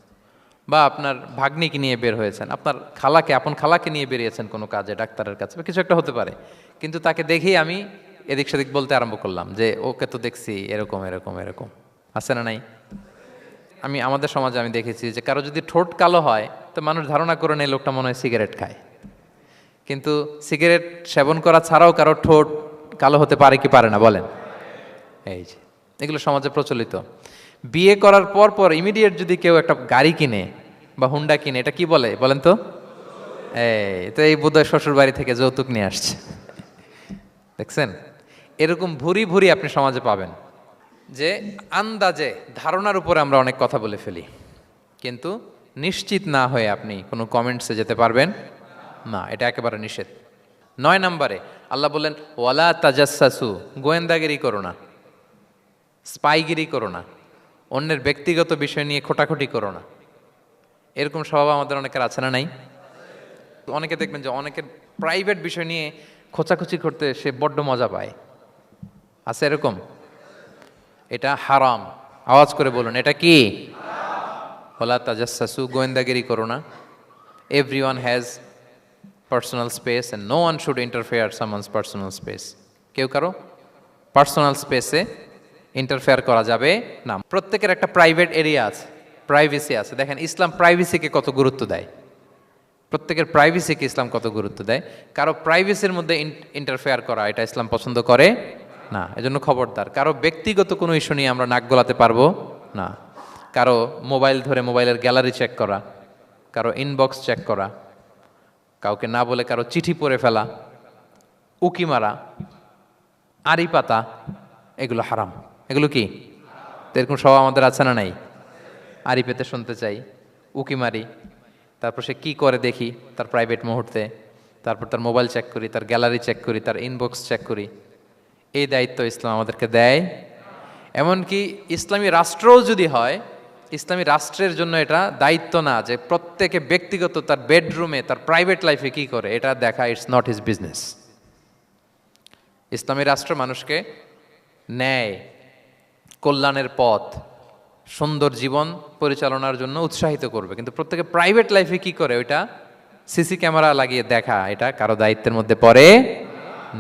বা আপনার ভাগ্নিকে নিয়ে বের হয়েছেন, আপনার খালাকে, আপন খালাকে নিয়ে বেরিয়েছেন কোনো কাজে, ডাক্তারের কাছে, বা কিছু একটা হতে পারে। কিন্তু তাকে দেখেই আমি এদিক সেদিক বলতে আরম্ভ করলাম যে ওকে তো দেখছি এরকম এরকম এরকম। আছে না নাই? আমাদের সমাজে আমি দেখেছি যে কারো যদি ঠোঁট কালো হয়, তো মানুষ ধারণা করে নেয় লোকটা মনে হয় সিগারেট খায়। কিন্তু সিগারেট সেবন করা ছাড়াও কারো ঠোঁট কালো হতে পারে কি পারে না বলেন? এই যে এগুলো সমাজে প্রচলিত। বিয়ে করার পর পর ইমিডিয়েট যদি কেউ একটা গাড়ি কিনে বা হুন্ডা কিনে, এটা কি বলে বলেন তো? এই বোধহয় শ্বশুর বাড়ি থেকে যৌতুক নিয়ে আসছে। দেখছেন, এরকম ভুরি ভুরি আপনি সমাজে পাবেন যে আন্দাজে, ধারণার উপরে আমরা অনেক কথা বলে ফেলি, কিন্তু নিশ্চিত না হয়ে আপনি কোনো কমেন্টসে যেতে পারবেন না। এটা একেবারে নিষেধ। 9 নম্বরে আল্লাহ বললেন, ওয়ালা তাজাসসু, গোয়েন্দাগিরি করো না, স্পাইগিরি করো না, অন্যের ব্যক্তিগত বিষয় নিয়ে খোটাখুটি করো না। এরকম স্বভাব আমাদের অনেকের আছে না নাই? অনেকে দেখবেন যে অনেকের প্রাইভেট বিষয় নিয়ে খোঁচাখুচি করতে সে বড্ড মজা পায়। আছে এরকম? এটা হারাম। আওয়াজ করে বলুন, এটা কি? ওয়ালা তাজাসসু, গোয়েন্দাগিরি করো না। Everyone has personal space and no one should interfere someone's personal space. কেউ কারো পার্সোনাল স্পেসে ইন্টারফেয়ার করা যাবে না। প্রত্যেকের একটা প্রাইভেট এরিয়া আছে, প্রাইভেসি আছে। দেখেন ইসলাম প্রাইভেসিকে কত গুরুত্ব দেয়, প্রত্যেকের প্রাইভেসিকে ইসলাম কত গুরুত্ব দেয়। কারো প্রাইভেসির মধ্যে ইন্টারফেয়ার করা এটা ইসলাম পছন্দ করে না। এজন্য খবরদার, কারো ব্যক্তিগত কোনো ইস্যু নিয়ে আমরা নাক গলাতে পারবো না। কারো মোবাইল ধরে মোবাইলের গ্যালারি চেক করা, কারো ইনবক্স চেক করা, কাউকে না বলে কারো চিঠি পড়ে ফেলা, উকি মারা, আড়ি পাতা, এগুলো হারাম। এগুলো কি? তো এরকম স্বভাব আমাদের আছে না নাই? আড়ি পেতে শুনতে চাই, উকি মারি, তারপর সে কি করে দেখি তার প্রাইভেট মুহূর্তে, তারপর তার মোবাইল চেক করি, তার গ্যালারি চেক করি, তার ইনবক্স চেক করি। এই দায়িত্ব ইসলাম আমাদেরকে দেয়। এমনকি ইসলামী রাষ্ট্রও যদি হয়, ইসলামী রাষ্ট্রের জন্য এটা দায়িত্ব না যে প্রত্যেকে ব্যক্তিগত তার বেডরুমে তার প্রাইভেট লাইফে কি করে এটা দেখা, ইটস নট হিজ বিজনেস। ইসলামী রাষ্ট্র মানুষকে ন্যায়, কল্যাণের পথ, সুন্দর জীবন পরিচালনার জন্য উৎসাহিত করবে, কিন্তু প্রত্যেকে প্রাইভেট লাইফে কি করে ওইটা সিসি ক্যামেরা লাগিয়ে দেখা, এটা কারো দায়িত্বের মধ্যে পড়ে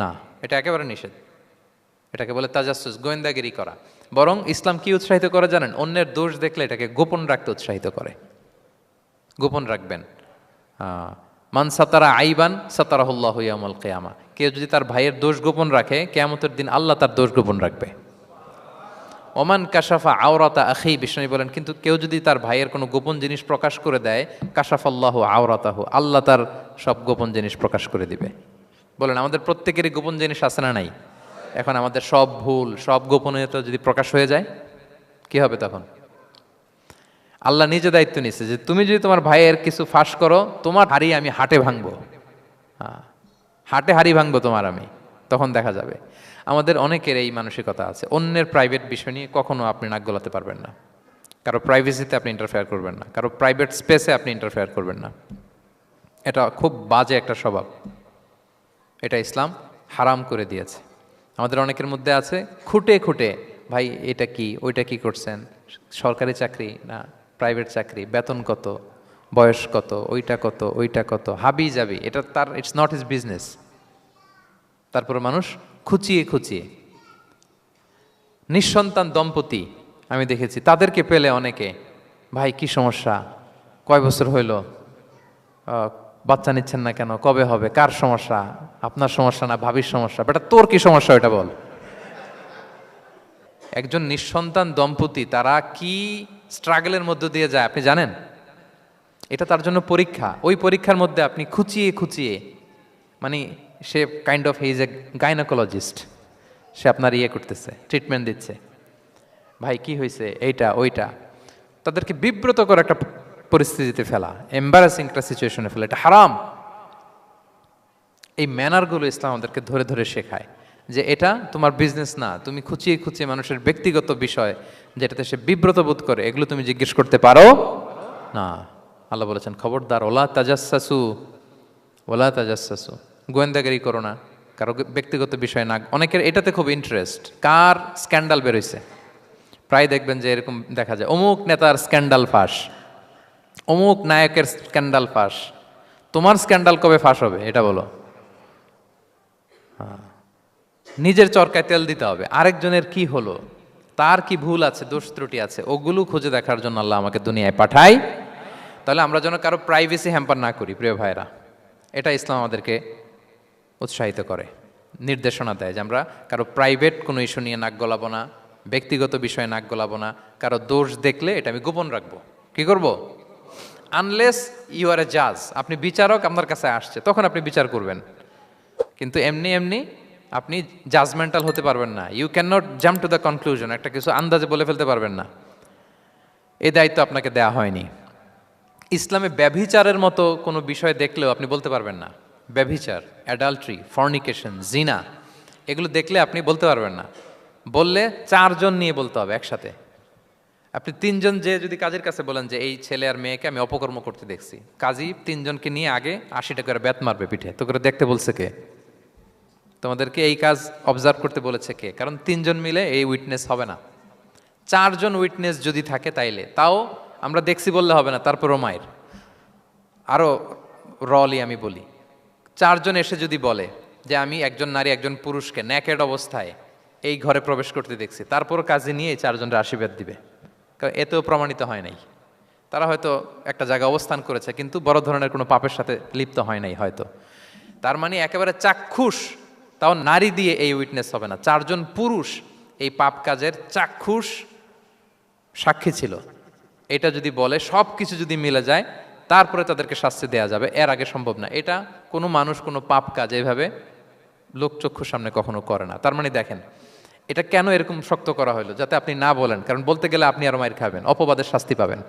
না। এটা একেবারে নিষেধ। এটাকে বলে তাজাসসুস, গোয়েন্দাগিরি করা। বরং ইসলাম কি উৎসাহিত করে জানেন? অন্যের দোষ দেখলে এটাকে গোপন রাখতে উৎসাহিত করে। গোপন রাখবেন। মান সাতারা আইবান সাতারাহুল্লাহু ইয়াউমাল কিয়ামা। কেউ যদি তার ভাইয়ের দোষ গোপন রাখে, কিয়ামতের দিন আল্লাহ তার দোষ গোপন রাখবে। ওমান কাশাফা আওরাতা আখি, বিষ্ণু বলেন, কিন্তু কেউ যদি তার ভাইয়ের কোনো গোপন জিনিস প্রকাশ করে দেয়, কাশাফাল্লাহু আওরাতাহু, আল্লাহ তার সব গোপন জিনিস প্রকাশ করে দিবে। বলেন আমাদের প্রত্যেকেরই গোপন জিনিস আছে না নাই? এখন আমাদের সব ভুল, সব গোপনীয়তা যদি প্রকাশ হয়ে যায় কি হবে তখন? আল্লাহ নিজে দায়িত্ব নিচ্ছে যে তুমি যদি তোমার ভাইয়ের কিছু ফাঁস করো, তোমার হাড়ি আমি হাটে ভাঙবো। হাটে হাড়ি ভাঙবো তোমার আমি, তখন দেখা যাবে। আমাদের অনেকের এই মানসিকতা আছে, অন্যের প্রাইভেট বিষয় নিয়ে কখনো আপনি নাক গলাতে পারবেন না। কারো প্রাইভেসিতে আপনি ইন্টারফেয়ার করবেন না, কারো প্রাইভেট স্পেসে আপনি ইন্টারফেয়ার করবেন না। এটা খুব বাজে একটা স্বভাব, এটা ইসলাম হারাম করে দিয়েছে। আমাদের অনেকের মধ্যে আছে খুঁটে খুঁটে, ভাই এটা কি, ওইটা কি করছেন, সরকারি চাকরি না প্রাইভেট চাকরি, বেতন কত, বয়স কত, ওইটা কত, ওইটা কত, হাবি যাবি, এটা তার, ইটস নট হিজ বিজনেস। তারপর মানুষ খুঁচিয়ে খুঁচিয়ে। নিঃসন্তান দম্পতি আমি দেখেছি, তাদেরকে পেলে অনেকে, ভাই কি সমস্যা, কয় বছর হইল, বাচ্চা নিচ্ছেন না কেন, কবে হবে, কার সমস্যা, আপনার সমস্যা না ভাবির সমস্যা, বেটা তোর কি সমস্যা এটা বল। একজন নিঃসন্তান দম্পতি তারা কি স্ট্রাগলের মধ্য দিয়ে যায় আপনি জানেন? এটা তার জন্য পরীক্ষা। ওই পরীক্ষার মধ্যে আপনি খুঁচিয়ে খুঁচিয়ে, মানে সে kind of his a gynaecologist, সে আপনার ইয়ে করতেছে, ট্রিটমেন্ট দিচ্ছে, ভাই কি হয়েছে, এইটা ওইটা, তাদেরকে বিব্রত করে একটা পরিস্থিতিতে ফেলা, এম্বারাসিং একটা সিচুয়েশনে ফেলা, এটা হারাম। এই ম্যানারগুলো ইসলাম আমাদেরকে ধরে ধরে শেখায় যে এটা তোমার বিজনেস না, তুমি খুঁচিয়ে খুঁচিয়ে মানুষের ব্যক্তিগত বিষয় যেটাতে সে বিব্রত বোধ করে, এগুলো তুমি জিজ্ঞেস করতে পারো না। আল্লাহ বলেছেন খবরদার, ওলা তাজাসসু, ওলা তাজাসসু, গোয়েন্দাগিরি করো না, কারো ব্যক্তিগত বিষয় না। অনেকের এটাতে খুব ইন্টারেস্ট, কার স্ক্যান্ডাল বেরোইছে। প্রায় দেখবেন যে এরকম দেখা যায়, অমুক নেতার স্ক্যান্ডাল ফাঁস, অমুক নায়কের স্ক্যান্ডাল ফাঁস। তোমার স্ক্যান্ডাল কবে ফাঁস হবে এটা বলো। নিজের চরকায় তেল দিতে হবে, আরেকজনের কি হলো, তার কি ভুল আছে, দোষ ত্রুটি আছে, ওগুলো খুঁজে দেখার জন্য আল্লাহ আমাকে দুনিয়ায় পাঠায়। তাহলে আমরা যেন কারো প্রাইভেসি হ্যাম্পার না করি প্রিয় ভাইরা, এটা ইসলাম আমাদেরকে উৎসাহিত করে, নির্দেশনা দেয় যে আমরা কারো প্রাইভেট কোনো ইস্যু নিয়ে নাক গলাবো না, ব্যক্তিগত বিষয়ে নাক গলাবো না, কারো দোষ দেখলে এটা আমি গোপন রাখবো। কি করব? আনলেস ইউ আর এ জাজ, আপনি বিচারক, আপনার কাছে আসছে, তখন আপনি বিচার করবেন। কিন্তু এমনি এমনি আপনি জাজমেন্টাল হতে পারবেন না। You can not jump to the conclusion, একটা কিছু আন্দাজে বলে ফেলতে পারবেন না। এই দায়িত্ব আপনাকে দেয়া হয়নি। ইসলামে ব্যভিচারের মতো কোনো বিষয় দেখলেও আপনি বলতে পারবেন না। ব্যভিচার, অ্যাডাল্ট্রি, ফর্নিকেশন, জিনা, এগুলো দেখলে আপনি বলতে পারবেন না। বললে 4 জন নিয়ে বলতে হবে একসাথে। আপনি 3 জন যে যদি কাজের কাছে বলেন যে এই ছেলে আর মেয়েকে আমি অপকর্ম করতে দেখছি, কাজী 3 জনকে নিয়ে আগে 80 টাকা করে বেত মারবে পিঠে, তো করে দেখতে বলছে কে? তোমাদেরকে এই কাজ অবজার্ভ করতে বলেছে কে? কারণ 3 জন মিলে এই উইটনেস হবে না। 4 জন উইটনেস যদি থাকে তাইলে তাও আমরা দেখছি বললে হবে না, তারপরও মায়ের। আরও রলি আমি বলি, 4 জন এসে যদি বলে যে আমি একজন নারী একজন পুরুষকে নেকেড অবস্থায় এই ঘরে প্রবেশ করতে দেখছি, তারপর কাজে নিয়ে এই 4 জনের আশীর্বাদ দিবে, কারণ এতেও প্রমাণিত হয় নাই। তারা হয়তো একটা জায়গায় অবস্থান করেছে কিন্তু বড় ধরনের কোনো পাপের সাথে লিপ্ত হয় নাই হয়তো। তার মানে একেবারে চাক্ষুষ, তাও নারী দিয়ে এই উইটনেস হবে না, 4 জন পুরুষ এই পাপ কাজের চাক্ষুষ সাক্ষী ছিল। এটা যদি বলে সব কিছু যদি মিলে যায় তারপরে তাদেরকে শাস্তি দেয়া যাবে, এর আগে সম্ভব না। এটা কোনো মানুষ কোনো পাপ কাজ এইভাবে লোকচক্ষুর সামনে কখনো করে না। তার মানে দেখেন এটা কেন এরকম শক্ত করা হলো, যাতে আপনি না বলেন, কারণ বলতে গেলে আপনি আরো মাইর খাবেন, অপবাদের শাস্তি পাবেন।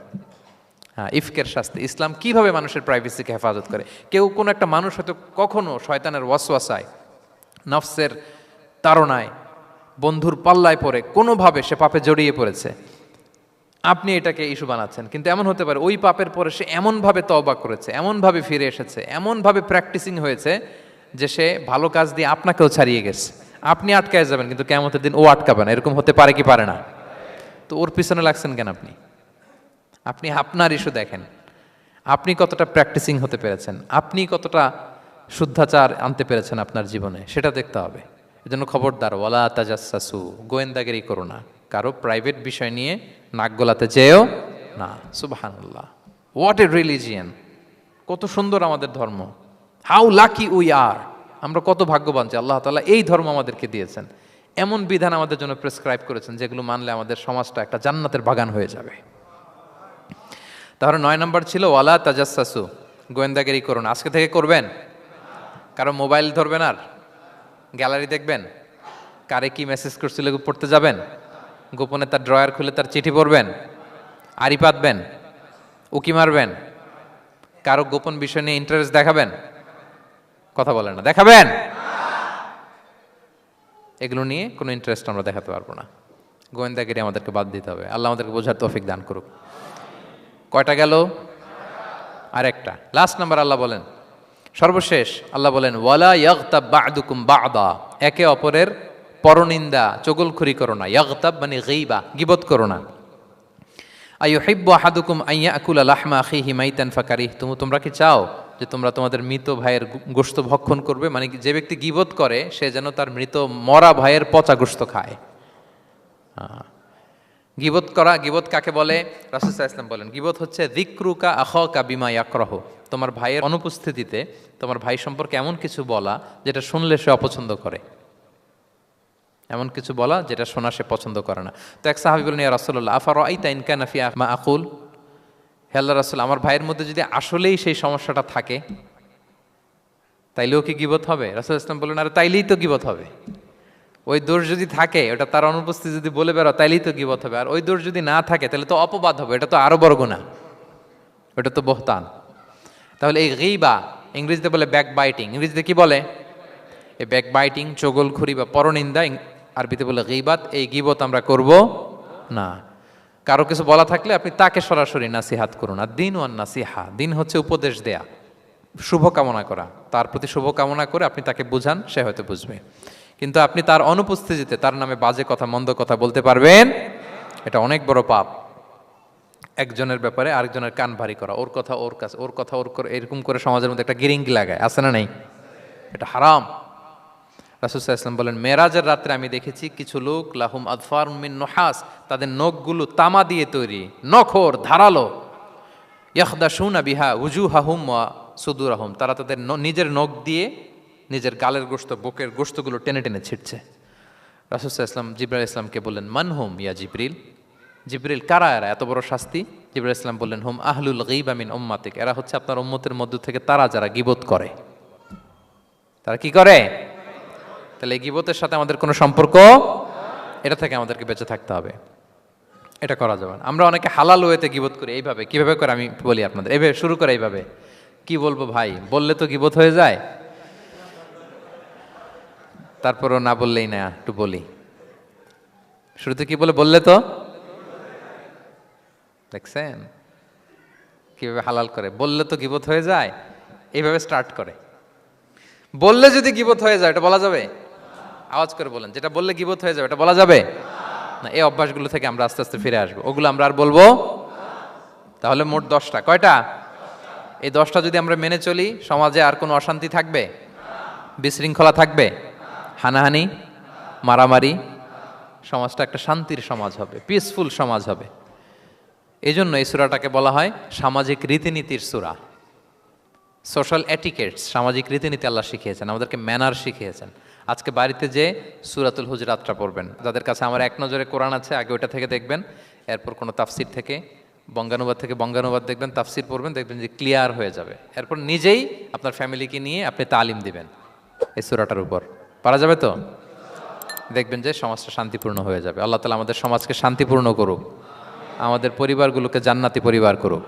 হ্যাঁ, ইফকের শাস্তি। ইসলাম কিভাবে মানুষের প্রাইভেসিকে হেফাজত করে। কেউ কোনো একটা মানুষ হয়তো কখনো শয়তানের ওয়াসওয়াসায়, নফসের তাড়নায়, বন্ধুর পাল্লায় পড়ে কোনোভাবে সে পাপে জড়িয়ে পড়েছে, আপনি এটাকে ইস্যু বানাচ্ছেন। কিন্তু এমন হতে পারে ওই পাপের পরে সে এমনভাবে তওবা করেছে, এমনভাবে ফিরে এসেছে, এমনভাবে প্র্যাকটিসিং হয়েছে যে সে ভালো কাজ দিয়ে আপনাকেও ছাড়িয়ে গেছে। আপনি আটকায় যাবেন কিন্তু কিয়ামতের দিন ও আটকাবে না। এরকম হতে পারে কি পারে না? তো ওর পিছনে লাগছেন কেন আপনি? আপনি আপনার ইস্যু দেখেন, আপনি কতটা প্র্যাকটিসিং হতে পেরেছেন, আপনি কতটা শুদ্ধাচার আনতে পেরেছেন আপনার জীবনে, সেটা দেখতে হবে। এজন্য খবরদার, ওয়ালা তাজাসসু, গোয়েন্দাগিরি করো না, কারো প্রাইভেট বিষয় নিয়ে নাক গলাতে যেও না। সুবহানাল্লাহ, হোয়াট এ রিলিজিয়ান! কত সুন্দর আমাদের ধর্ম, হাউ লাকি উই আর! আমরা কত ভাগ্যবান যে আল্লাহ তাআলা এই ধর্ম আমাদেরকে দিয়েছেন, এমন বিধান আমাদের জন্য প্রেসক্রাইব করেছেন যেগুলো মানলে আমাদের সমাজটা একটা জান্নাতের বাগান হয়ে যাবে। তাহলে 9 নম্বর ছিল ওয়ালা তাজাসসু, গোয়েন্দাগিরি করুন। আজকে থেকে করবেন? কারো মোবাইল ধরবেন, আর গ্যালারি দেখবেন, কারে কি মেসেজ করছিল পড়তে যাবেন, গোপনে তার ড্রয়ার খুলে তার চিঠি পড়বেন, আড়ি পাতবেন, উকি মারবেন, কারো গোপন বিষয় নিয়ে ইন্টারেস্ট দেখাবেন? কথা বলেন না, দেখাবেন? এগুলো নিয়ে কোনো ইন্টারেস্ট আমরা দেখাতে পারবো না। গোয়েন্দাগিরি আমাদেরকে বাদ দিতে হবে। আল্লাহ আমাদেরকে বোঝার তৌফিক দান করুক। কয়টা গেল? আরেকটা, লাস্ট নাম্বার। আল্লাহ বলেন, সর্বশেষ আল্লাহ বলেন, ওয়ালা ইয়াগতাব বা'দুকুম বা'দা, একে অপরের পরনিন্দা চগলখুরি করো না। ইয়াগতাব মানে গীবা, গীবত করো না। আইয়ুহিব্বু আহাদুকুম আন ইয়াকুলা লাহমা আখিহি মাইতান ফাকারিহতুম, তোমরা কি চাও যে তোমরা তোমাদের মৃত ভাইয়ের গোশত ভক্ষণ করবে? মানে যে ব্যক্তি গীবত করে সে যেন তার মৃত মরা ভাইয়ের পচা গোশত খায়। গীবত করা, গীবত কাকে বলে? রাসূল সাল্লাল্লাহু আলাইহি ওয়াসাল্লাম বলেন, গীবত হচ্ছে যিকরুকা আখাকা বিমা ইয়াকরাহু, তোমার ভাইয়ের অনুপস্থিতিতে তোমার ভাই সম্পর্কে এমন কিছু বলা যেটা শুনলে সে অপছন্দ করে, এমন কিছু বলা যেটা শোনা সে পছন্দ করে না। তো এক সাহাবী বলেন, ইয়া রাসূলুল্লাহ আফারাআইতা ইন কানা ফি মা আকুল, হে আল্লাহর রাসূল, আমার ভাইয়ের মধ্যে যদি আসলেই সেই সমস্যাটা থাকে তাইলেও কি গীবত হবে? রাসূল সাল্লাল্লাহু আলাইহি ওয়াসাল্লাম বললেন, আরে তাইলেই তো গীবত হবে। ওই দোষ যদি থাকে, ওটা তার অনুপস্থিতি যদি বলে বেরো, তাইলেই তো গীবত হবে। আর ওই দোষ যদি না থাকে তাহলে তো অপবাদ হবে, এটা তো আরো বড় গুনাহ, ওটা তো বহতান। তাহলে এই গীবা, ইংরেজিতে বলে ব্যাক বাইটিং, ইংরেজিতে কি বলে? এই ব্যাক বাইটিং, চগলখুরি বা পরনিন্দা, আরবিতে বলে গীবাত। এই গীবত আমরা করব না। কারো কিছু বলা থাকলে আপনি তাকে সরাসরি নাসিহাত করুন। আর দিন ওয়ান নাসিহা, দিন হচ্ছে উপদেশ দেয়া, শুভ কামনা করা, তার প্রতি শুভ কামনা করে আপনি তাকে বুঝান, সে হয়তো বুঝবে। কিন্তু আপনি তার অনুপস্থিতিতে তার নামে বাজে কথা, মন্দ কথা বলতে পারবেন? এটা অনেক বড় পাপ। একজনের ব্যাপারে আরেকজনের কান ভারী করা, ওর কথা ওর কাছে, ওর কথা ওর করে, এরকম করে সমাজের মধ্যে একটা গিরিঙ্গি লাগায়, আছে না নেই? এটা হারাম। রাসূল সাল্লাল্লাহু আলাইহি ওয়াসাল্লাম বলেন, মেরাজের রাত্রে আমি দেখেছি কিছু লোক লাহুম আদফার মিন নুহাস, তাদের নখগুলো তামা দিয়ে তৈরি, নখর ধারালো, ইয়াখদাশুনা বিহা উজুহাহুম ওয়া সুদুরাহুম, তারা তাদের নিজের নখ দিয়ে নিজের গালের গোশত, বুকের গোশতগুলো টেনে টেনে ছিটছে। রাসূল সাল্লাল্লাহু আলাইহি ওয়াসাল্লাম জিবরাইল ইসলামকে বললেন, মানহুম ইয়া জিবরিল, জিবরিল কারা এরা, এত বড় শাস্তি? জিবরাইল ইসলাম বললেন, হুম আহলুল গীবা মিন উম্মাতিক, এরা হচ্ছে আপনার উম্মতের মধ্য থেকে তারা যারা গীবত করে। তারা কি করে? তাহলে এই গীবতের সাথে আমাদের কোনো সম্পর্ক, এটা থেকে আমাদেরকে বেঁচে থাকতে হবে, এটা করা যাবে না। আমরা অনেকে হালাল ওয়েতে গীবত করি। এইভাবে কিভাবে করে আমি বলি আপনাদের, এইভাবে শুরু করে, এইভাবে কি বলবো ভাই, বললে তো গীবত হয়ে যায়, তারপরও না বললেই না, একটু বলি। শুরুতে কি বললে তো, দেখছেন কিভাবে হালাল করে, বললে তো গীবত হয়ে যায়, এইভাবে স্টার্ট করে। বললে যদি গীবত হয়ে যায় এটা বলা যাবে? আওয়াজ করে বলেন, যেটা বললে গীবত হয়ে যাবে এটা বলা যাবে না। এই অভ্যাসগুলো থেকে আমরা আস্তে আস্তে ফিরে আসবো, ওগুলো আমরা আর বলবো। তাহলে মোট 10টা, কয়টা? এই 10টা যদি আমরা মেনে চলি, সমাজে আর কোনো অশান্তি থাকবে? বিশৃঙ্খলা থাকবে? হানাহানি, মারামারি? সমাজটা একটা শান্তির সমাজ হবে, পিসফুল সমাজ হবে। এই জন্য এই সূরাটাকে বলা হয় সামাজিক রীতিনীতির সূরা। সোশ্যাল এটিকেটস, সামাজিক রীতিনীতি আল্লাহ শিখিয়েছেন, আমাদেরকে ম্যানার শিখিয়েছেন। আজকে বাড়িতে যে সূরাতুল হুজরাতটা পড়বেন, যাদের কাছে আমার এক নজরে কোরআন আছে আগে ওইটা থেকে দেখবেন, এরপর কোনো তাফসির থেকে বঙ্গানুবাদ থেকে বঙ্গানুবাদ দেখবেন, তাফসির পড়বেন, দেখবেন যে ক্লিয়ার হয়ে যাবে। এরপর নিজেই আপনার ফ্যামিলিকে নিয়ে আপনি তালিম দিবেন এই সূরাটার উপর। পারা যাবে তো? দেখবেন যে সমাজটা শান্তিপূর্ণ হয়ে যাবে। আল্লাহ তাআলা আমাদের সমাজকে শান্তিপূর্ণ করুক, আমাদের পরিবারগুলোকে জান্নাতি পরিবার করুক।